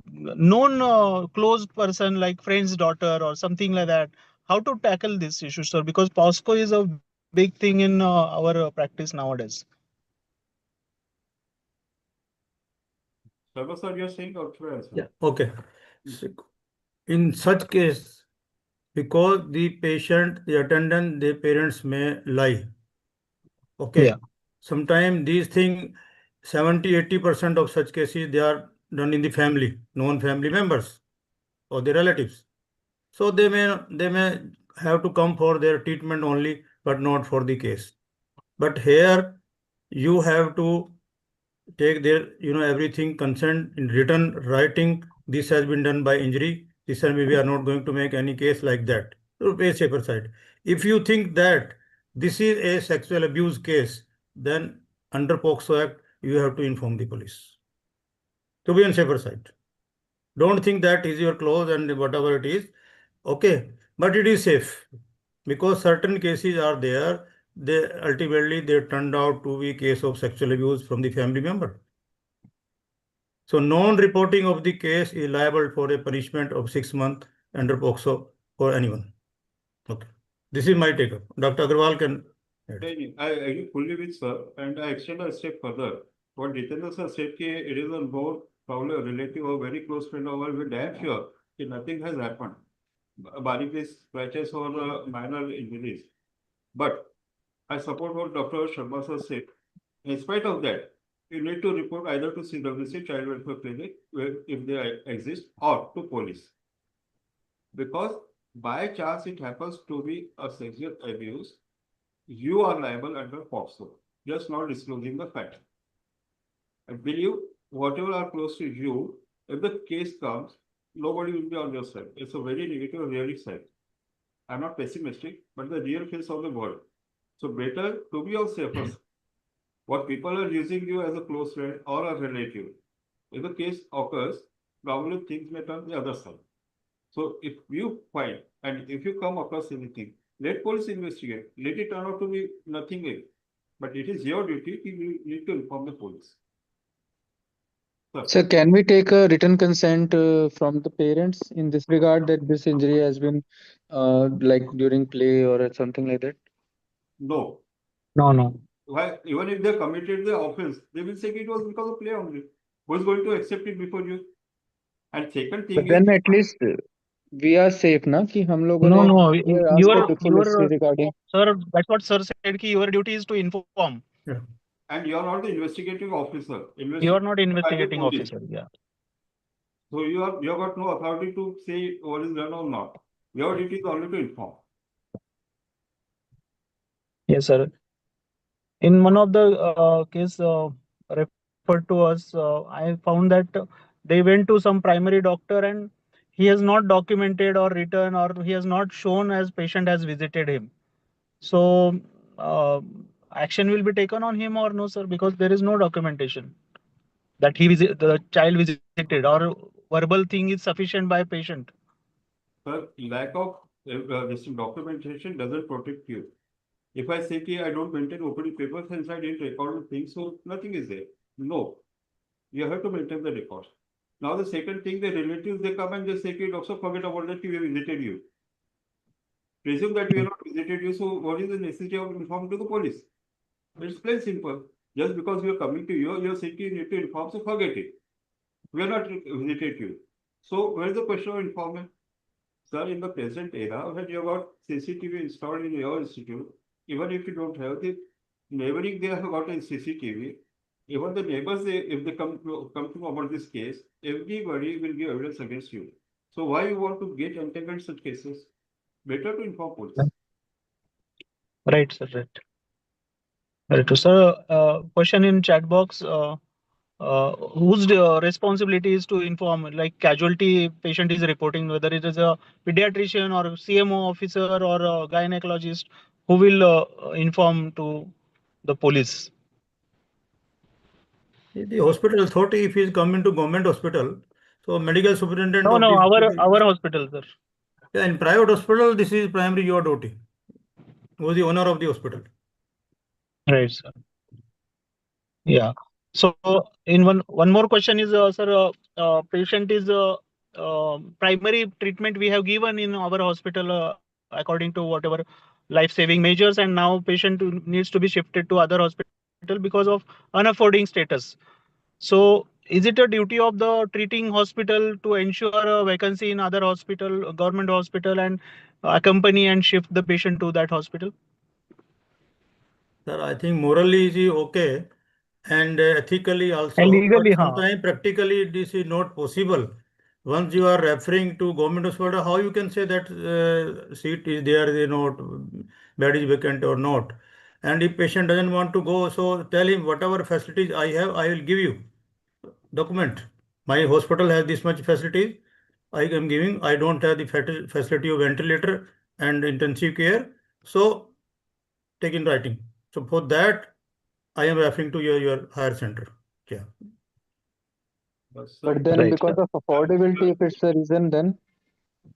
G: known close person like friend's daughter or something like that, how to tackle this issue, sir? Because POSCO is a big thing in our practice nowadays.
H: Sarva sir, you're saying or should I answer?
D: Yeah. Okay. So, in such case, because the patient, the attendant, the parents may lie. Okay.
G: Yeah.
D: Sometimes these things, 70-80% of such cases, they are done in the family, known family members or the relatives. So they may have to come for their treatment only, but not for the case. But here you have to take their everything consent in written writing. This has been done by injury. This and we are not going to make any case like that. So pay safer side. If you think that this is a sexual abuse case, then under POXO Act you have to inform the police to be on safer side. Don't think that is your clothes and whatever it is. Okay, but it is safe because certain cases are there. They ultimately they turned out to be case of sexual abuse from the family member. So non-reporting of the case is liable for a punishment of 6 months under POXO for anyone. Okay, this is my take up. Dr. Agarwal can add.
H: I agree fully with sir, and I extend a step further. What Jitendra sir said, it is a more probably a relative or very close friend of ours. We're damn sure that nothing has happened. Barely scratches or minor injuries. But I support what Dr. Sharma sir said. In spite of that, you need to report either to CWC Child Welfare Clinic, if they exist, or to police. Because by chance it happens to be a sexual abuse, you are liable under POXO, just not disclosing the fact. I believe whatever are close to you, if the case comes, nobody will be on your side. It's a very negative, realistic side. I'm not pessimistic, but the real face of the world. So better to be on safer side. What people are using you as a close friend or a relative. If the case occurs, probably things may turn the other side. So if you find and if you come across anything, let police investigate. Let it turn out to be nothing else. But it is your duty. You need to inform the police.
E: Sir, can we take a written consent from the parents in this regard that this injury has been like during play or something like that?
H: No.
G: No.
H: Why? Even if they committed the offense, they will say it was because of play only. Who is going to accept it before you? And second thing
E: But then
H: is,
E: at least we are safe, na? कि हम लोगों
G: No,
E: ने
G: no.
E: asked for truthful history
G: Your
E: regarding.
G: sir, that's what sir said. Ki your duty is to inform.
D: Yeah.
H: and you are not the investigating officer.
G: You are not
H: By the
G: investigating
H: police.
G: officer. Yeah.
H: So you have got no authority to say what is done or not. Your duty is only to inform.
G: Yes, sir. In one of the case referred to us, I found that they went to some primary doctor and he has not documented or written or he has not shown as patient has visited him. So action will be taken on him or no, sir? Because there is no documentation that the child visited or verbal thing is sufficient by patient.
H: Sir, lack of this documentation doesn't protect you. If I say I don't maintain opening papers and I didn't record things, so nothing is there. No, you have to maintain the record. Now the second thing, the relatives they come and they say, doctor, forget about that, we have visited you. Presume that we have not visited you, so what is the necessity of informing to the police? It's plain simple. Just because we are coming to you, you're saying you need to inform, so forget it. We are not visited you. So where is the question of informant? Sir, in the present era, when you have got CCTV installed in your institute, even if you don't have the neighboring, they have got a CCTV. Even the neighbors, if they come to know about this case, everybody will give evidence against you. So why you want to get entangled in such cases? Better to inform police.
G: Right, sir. Right. Right. So, sir, question in chat box. Whose responsibility is to inform, like casualty patient is reporting, whether it is a pediatrician or CMO officer or a gynecologist, who will inform to the police?
D: The hospital authority, if he is coming to government hospital, so medical superintendent
G: No,
D: of
G: no,
D: the
G: our hospital, sir.
D: yeah, in private hospital, this is primary your duty. Who is the owner of the hospital?
G: Right, sir. Yeah. So, in one more question is, sir, patient is primary treatment we have given in our hospital according to whatever life-saving measures, and now patient needs to be shifted to other hospital because of unaffording status. So, is it a duty of the treating hospital to ensure a vacancy in other hospital, government hospital, and accompany and shift the patient to that hospital?
D: Sir, I think morally is okay and ethically
G: And
D: also, but
G: legally, huh?
D: sometimes practically this is not possible. Once you are referring to government hospital, how you can say that seat is there, they not bed is vacant or not? And if patient doesn't want to go, so tell him whatever facilities I have, I will give you. Document. My hospital has this much facilities. I am giving. I don't have the facility of ventilator and intensive care. So take in writing. So for that, I am referring to your higher center. Yeah.
E: But then
G: Right,
E: because
G: sir.
E: of affordability, if it's the reason, then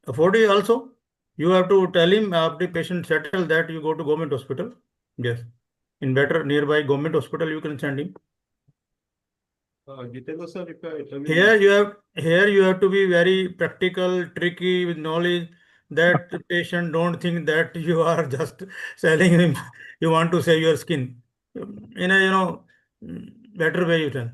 D: Affordability also, you have to tell him after the patient settle that you go to government hospital. Yes. In better nearby government hospital, you can send him.
H: Jitendra sir, if I may
D: Here you have to be very practical, tricky with knowledge that the patient don't think that you are just selling him. You want to save your skin. In a better way you can.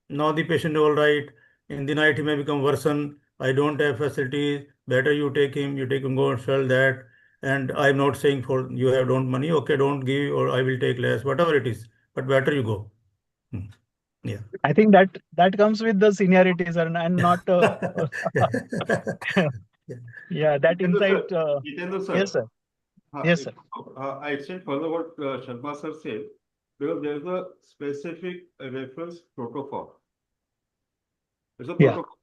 D: Now the patient all right. In the night he may become worsen. I don't have facilities. Better you take him. You take him go and sell that. And I'm not saying for you have don't money. Okay, don't give or I will take less. Whatever it is, but better you go. Yeah.
G: I think that comes with the seniority, sir, and not. Yeah, that
H: Jitendra
G: insight.
H: sir, Jitendra
G: Yes,
H: sir,
G: sir. Yes, sir.
H: I extend further what Sharma sir said, because there is a specific reference protocol. There's a
G: Yeah.
H: protocol.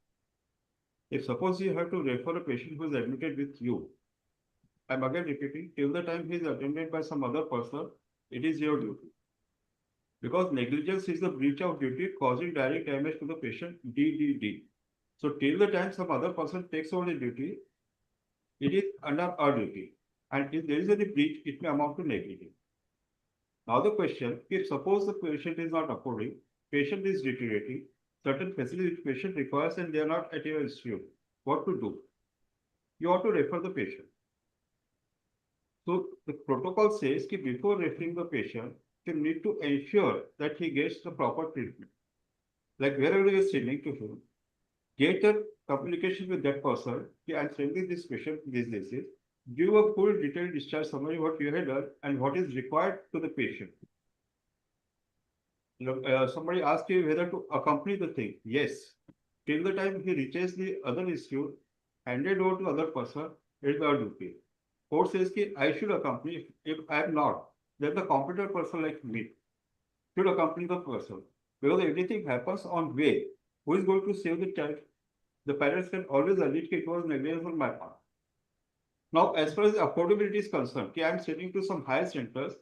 H: If suppose you have to refer a patient who is admitted with you, I'm again repeating, till the time he is attended by some other person, it is your duty. Because negligence is the breach of duty causing direct damage to the patient, DDD. So till the time some other person takes over the duty, it is under our duty. And if there is any breach, it may amount to negligence. Now the question, if suppose the patient is not affording, patient is deteriorating, certain facilities patient requires and they are not at your institute, what to do? You ought to refer the patient. So the protocol says that before referring the patient, you need to ensure that he gets the proper treatment. Like wherever you are sending to him, get a communication with that person. I'm sending this patient this disease. Give a full detailed discharge summary what you have done and what is required to the patient. Somebody asked you whether to accompany the thing. Yes. Till the time he reaches the other institute, handed over to other person, it is our duty. Court says that I should accompany. If I am not, then the competent person like me should accompany the person. Because if anything happens on way, who is going to save the child? The parents can always allege that it was negligence on my part. Now, as far as affordability is concerned, I am sending to some higher centers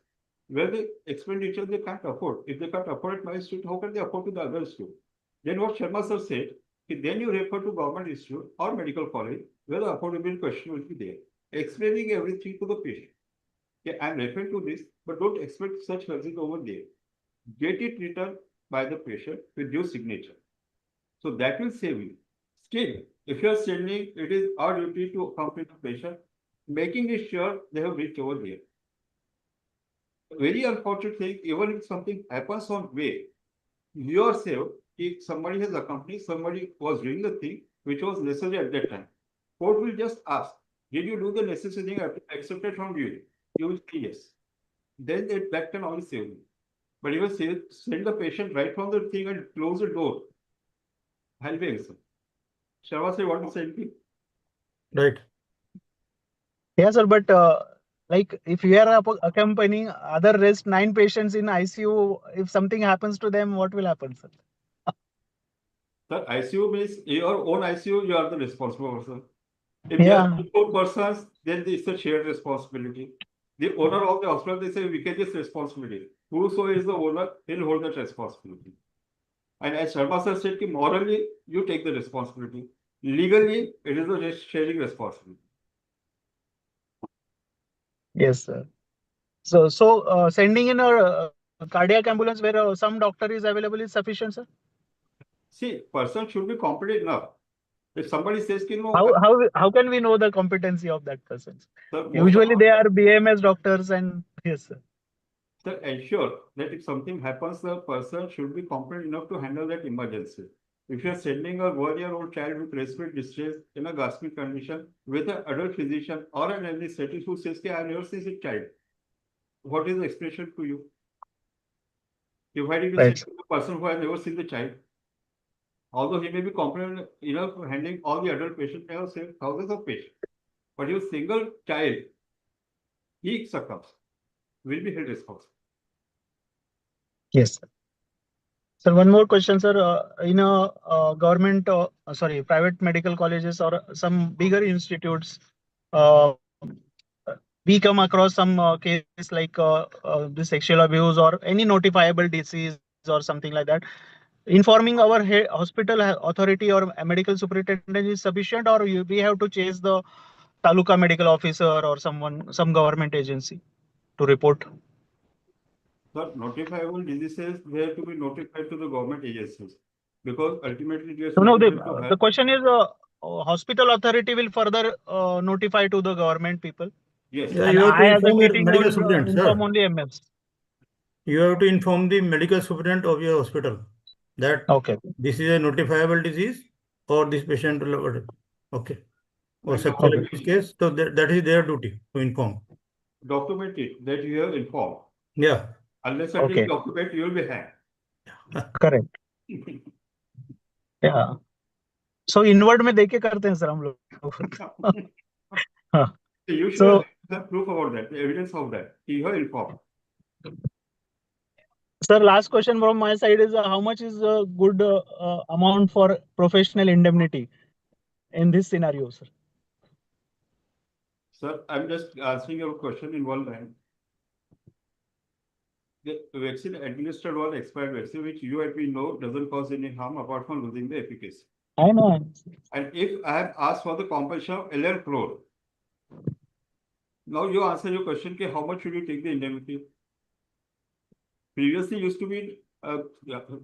H: where the expenditure they can't afford. If they can't afford at my institute, how can they afford to the other institute? Then what Sharma sir said, then you refer to government institute or medical college where the affordability question will be there, explaining everything to the patient. Yeah, I'm referring to this, but don't expect such versions over there. Get it written by the patient with your signature. So that will save you. Still, if you are sending, it is our duty to accompany the patient, making it sure they have reached over there. Very unfortunate thing, even if something happens on way, you are saved. If somebody has accompanied, somebody was doing the thing, which was necessary at that time. Court will just ask, did you do the necessary thing accepted from you? You will say yes. Then that can only save you. But if you send the patient right from the thing and close the door, I'll be answer. Sharma sir, want to say anything?
D: Right.
G: Yeah, sir, but like if you are accompanying other rest 9 patients in ICU, if something happens to them, what will happen, sir?
H: Sir, ICU means your own ICU, you are the responsible person. If there
G: Yeah.
H: are 4 persons, then it's a shared responsibility. The owner of the hospital, they say vicarious responsibility. Whoso is the owner, he'll hold that responsibility. And as Sharma sir said, morally, you take the responsibility. Legally, it is a sharing responsibility.
G: Yes, sir. So sending in a cardiac ambulance where some doctor is available is sufficient, sir?
H: See, person should be competent enough. If somebody says, no,
G: How can we know the competency of that person?
H: sir,
G: Usually they are BMS doctors and yes, sir.
H: Sir, ensure that if something happens, the person should be competent enough to handle that emergency. If you are sending a 1-year-old child with respiratory distress in a gasping condition with an adult physician or an administrator who says, I have never seen this child, what is the explanation to you? Why did you send the person who has never seen the child? Although he may be competent enough to handling all the adult patients, I have saved thousands of patients. But your single child, he succumbs, will be held responsible.
G: Yes, sir. Sir, one more question, sir. In a private medical colleges or some bigger institutes, we come across some cases like the sexual abuse or any notifiable disease or something like that. Informing our hospital authority or a medical superintendent is sufficient, or we have to chase the taluka medical officer or some government agency to report?
H: Sir, notifiable diseases, they have to be notified to the government agencies because ultimately it is
G: No,
H: notified
G: the question is hospital authority will further notify to the government people.
H: Yes.
D: Yeah,
G: And
D: you have to
G: I, as a
D: inform your
G: sitting,
D: medical
G: will
D: superintendent,
G: inform
D: sir.
G: only MS.
D: You have to inform the medical superintendent of your hospital that this is a notifiable disease or this patient. Okay. Or sexual abuse case, so that is their duty to inform.
H: Document it that you have informed.
D: Yeah.
H: Unless until you document, you will be hanged.
G: Correct. Yeah. So inward में देके करते हैं sir हम लोग.
H: You should have proof about that, the evidence of that. You have informed.
G: Sir, last question from my side is how much is a good amount for professional indemnity in this scenario, sir?
H: Sir, I'm just answering your question in one line. The vaccine administered was expired vaccine, which you and we know doesn't cause any harm apart from losing the efficacy.
G: I know.
H: And if I have asked for the compensation of 11 crore, now you answer your question, how much should you take the indemnity? Previously used to be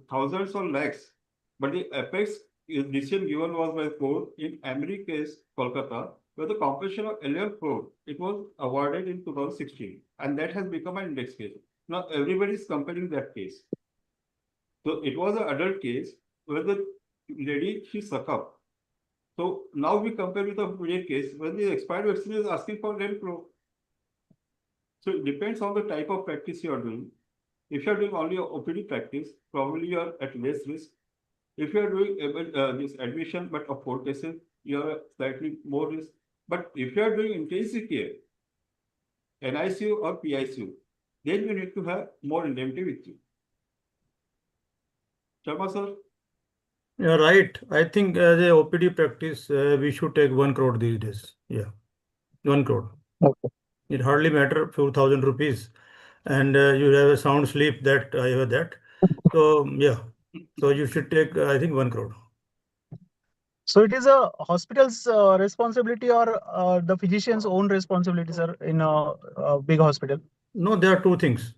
H: thousands or lakhs, but the apex decision given was by court in Emery case, Kolkata, where the compensation of 11 crore, it was awarded in 2016, and that has become an index case. Now everybody is comparing that case. So it was an adult case where the lady, she succumbed. So now we compare with a pediatric case when the expired vaccine is asking for 11 crore. So it depends on the type of practice you are doing. If you are doing only OPD practice, probably you are at less risk. If you are doing this admission but of 4 cases, you are slightly more risk. But if you are doing intensive care, NICU or PICU, then you need to have more indemnity with you. Sharma sir?
D: You're right. I think as a OPD practice, we should take 1 crore these days. Yeah, 1 crore.
G: Okay.
D: It hardly matter few thousand rupees, and you have a sound sleep that I have that. So yeah, so you should take I think 1 crore.
G: So it is a hospital's responsibility or the physician's own responsibility, sir, in a big hospital?
D: No, there are two things.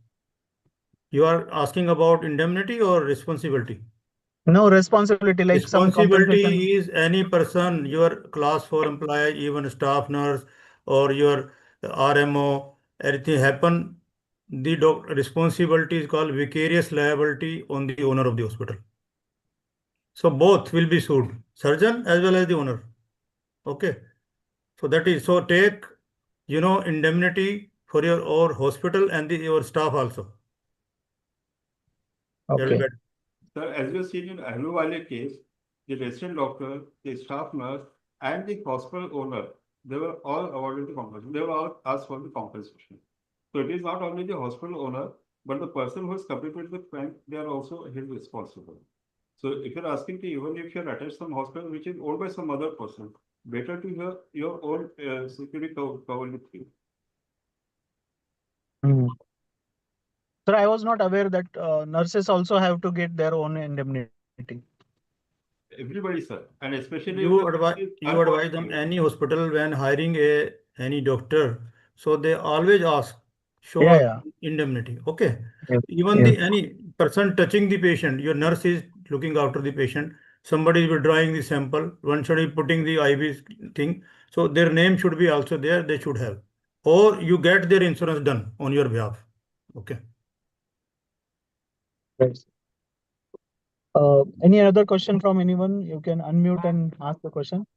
D: You are asking about indemnity or responsibility?
G: No, responsibility, like some compensation.
D: Responsibility is any person, your class 4 employee, even staff nurse or your RMO, anything happen, the responsibility is called vicarious liability on the owner of the hospital. So both will be sued, surgeon as well as the owner. Okay. So that is, so take, indemnity for your or hospital and your staff also. That will
G: Okay.
D: be-
H: Sir, as you seen in Ahluwalia case, the resident doctor, the staff nurse, and the hospital owner, they were all awarded the compensation. They were all asked for the compensation. So it is not only the hospital owner, but the person who has committed the crime, they are also held responsible. So if you're asking to, even if you're attached some hospital which is owned by some other person, better to have your own security covered with you.
G: Hmm. Sir, I was not aware that nurses also have to get their own indemnity.
H: Everybody, sir, and especially
D: You advise them any hospital when hiring any doctor. So they always ask, show
G: Yeah,
D: us
G: yeah.
D: indemnity. Okay.
G: Yes,
D: Even
G: yes.
D: any person touching the patient, your nurse is looking after the patient. Somebody is withdrawing the sample. One should be putting the IV thing. So their name should be also there. They should have, or you get their insurance done on your behalf. Okay.
G: Right. Any other question from anyone? You can unmute and ask the question.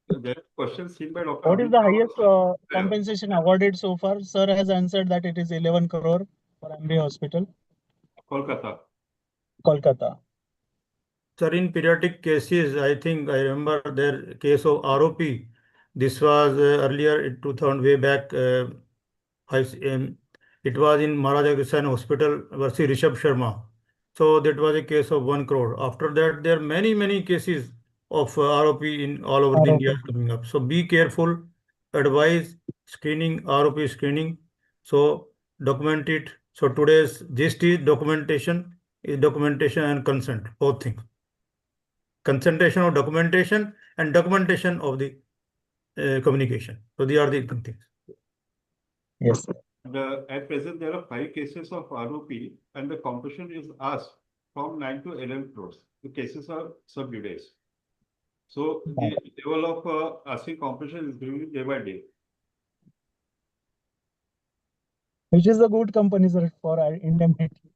H: there are questions seen by Dr.
G: What is
H: Amit
G: the
H: Rawat.
G: highest compensation awarded so far? Sir has answered that it is 11 crore for MB Hospital,
H: Kolkata.
G: Kolkata.
D: Sir, in pediatric cases, I think I remember their case of ROP. This was earlier in 2000, way back. It was in Maharaja Agreshan Hospital versus Rishabh Sharma. So that was a case of 1 crore. After that, there are many, many cases of ROP in all over the India
G: ROP.
D: coming up. So be careful, advise screening, ROP screening. So document it. So today's gist is documentation and consent, both things. Concentration of documentation and documentation of the communication. So these are the things.
G: Yes.
H: At present, there are 5 cases of ROP, and the competition is asked from 9 to 11 crores. The cases are sub judice. So the level of asking competition is growing day by day.
G: Which is a good company, sir, for indemnity.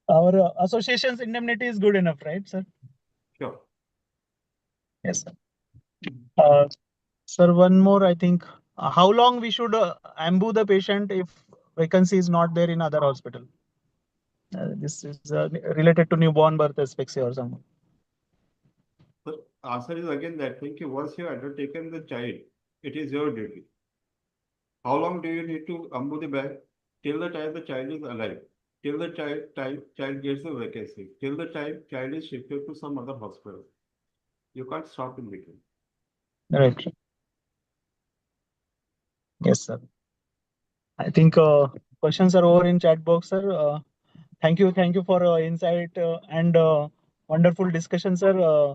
G: Our association's indemnity is good enough, right, sir?
H: Sure.
G: Yes, sir. Sir, one more, I think. How long we should ambu the patient if vacancy is not there in other hospital? This is related to newborn birth asphyxia or something.
H: The answer is again that once you have undertaken the child, it is your duty. How long do you need to ambu the bag? Till the time the child is alive, till the child gets the vacancy, till the time child is shifted to some other hospital. You can't stop in between.
G: Right. Yes, sir. I think questions are over in chat box, sir. Thank you for insight and wonderful discussion, sir.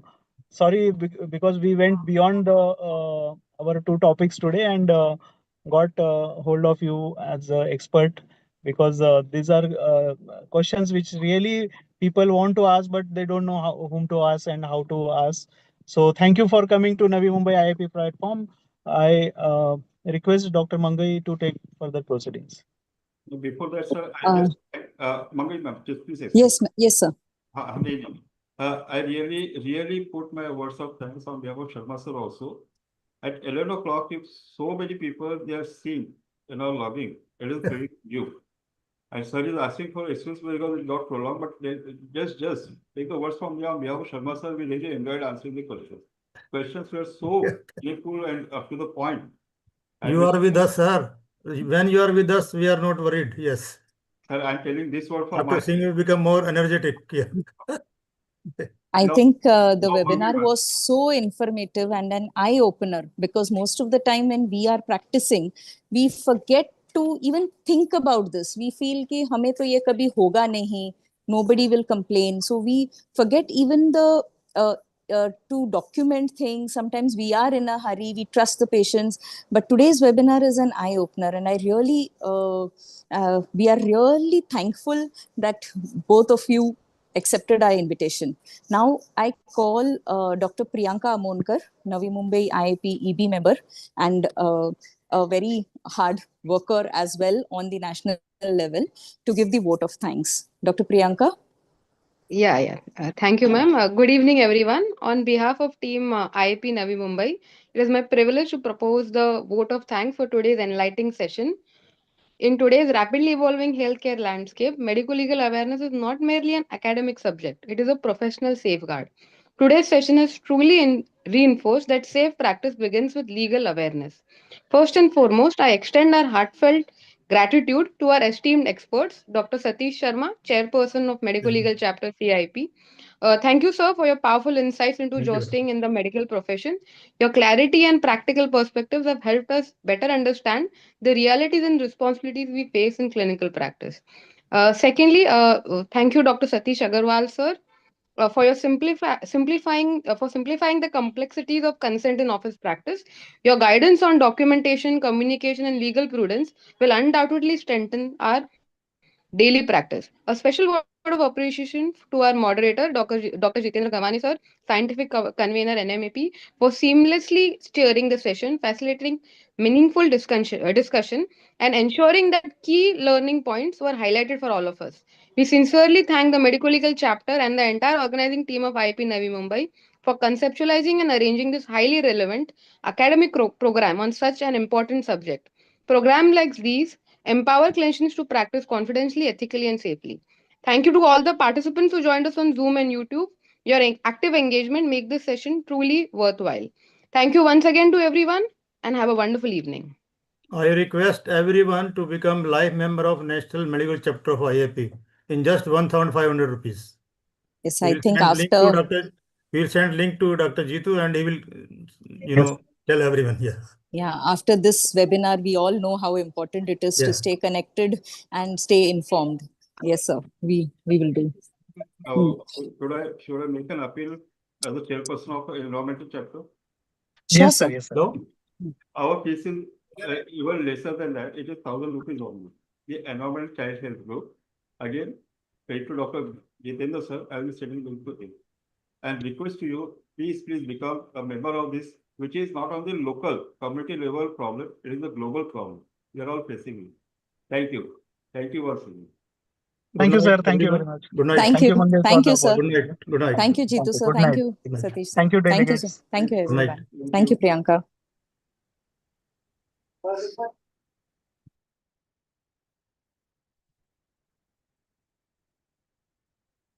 G: Sorry because we went beyond our 2 topics today and got hold of you as an expert, because these are questions which really people want to ask, but they don't know whom to ask and how to ask. So thank you for coming to Navi Mumbai IIP platform. I request Dr. Mangai to take further proceedings.
H: Before that, sir, I just Mangal ma'am, just please explain.
L: Yes, yes, sir.
H: I really put my words of thanks on behalf of Sharma sir also. At 11 o'clock, if so many people they are seeing, logging, it is very new. And sir is asking for excuse because it got prolonged, but just take the words from me on behalf of Sharma sir. We really enjoyed answering the questions. Questions were so clearful and up to the point.
D: You are with us, sir. When you are with us, we are not worried. Yes.
H: Sir, I'm telling this word for
D: After seeing you become more energetic. Yeah.
L: I
H: No,
L: think the
H: no,
L: webinar
H: ma'am.
L: was so informative and an eye opener, because most of the time when we are practicing, we forget to even think about this. We feel कि हमें तो ये कभी होगा नहीं, nobody will complain. So we forget even the to document things. Sometimes we are in a hurry, we trust the patients. But today's webinar is an eye opener, and I really we are really thankful that both of you accepted our invitation. Now I call Dr. Priyanka Amonkar, Navi Mumbai IIP EB member, and a very hard worker as well on the national level, to give the vote of thanks. Dr. Priyanka?
M: Yeah. Thank you, ma'am. Good evening, everyone. On behalf of team IIP Navi Mumbai, it is my privilege to propose the vote of thanks for today's enlightening session. In today's rapidly evolving healthcare landscape, medico-legal awareness is not merely an academic subject, it is a professional safeguard. Today's session has truly reinforced that safe practice begins with legal awareness. First and foremost, I extend our heartfelt gratitude to our esteemed experts, Dr. Satish Sharma, Chairperson of Medico-legal Chapter CIP. Thank you, sir, for your powerful insights into
D: Thank you.
M: jostling in the medical profession. Your clarity and practical perspectives have helped us better understand the realities and responsibilities we face in clinical practice. Secondly, thank you, Dr. Satish Agarwal, sir, for your simplifying the complexities of consent in office practice. Your guidance on documentation, communication, and legal prudence will undoubtedly strengthen our daily practice. A special word of appreciation to our moderator, Dr. Jitendra Gavani, sir, scientific convener NMAP, for seamlessly steering the session, facilitating meaningful discussion, and ensuring that key learning points were highlighted for all of us. We sincerely thank the medico-legal chapter and the entire organizing team of IIP Navi Mumbai for conceptualizing and arranging this highly relevant academic program on such an important subject. Programs like these empower clinicians to practice confidently, ethically, and safely. Thank you to all the participants who joined us on Zoom and YouTube. Your active engagement make this session truly worthwhile. Thank you once again to everyone, and have a wonderful evening.
D: I request everyone to become life member of National Medical Chapter of IAP in just 1,500 rupees.
L: Yes, I think after...
D: We'll send link to Dr. Jitu and he will, tell everyone.
L: Yeah, after this webinar, we all know how important it is to stay connected and stay informed. Yes, sir. We will do.
H: Should I make an appeal as a chairperson of environmental chapter?
G: Yes, sir. Yes, sir.
H: No, our fees is even lesser than that. It is 1,000 rupees only. The environmental child health group, again, paid to Dr. Jitendra sir. I will send link to him and request to you, please become a member of this, which is not on the local community level problem. It is a global problem. We are all facing it. Thank you. Thank you once again.
G: Thank you, sir. Thank you very much.
D: Good night.
L: Thank you. Thank you, sir.
D: Good night. Good night.
L: Thank you, Jitu sir. Thank you, Satish sir.
G: Thank you,
L: Thank you,
G: delegates.
L: sir. Thank you, everyone. Thank you, Priyanka.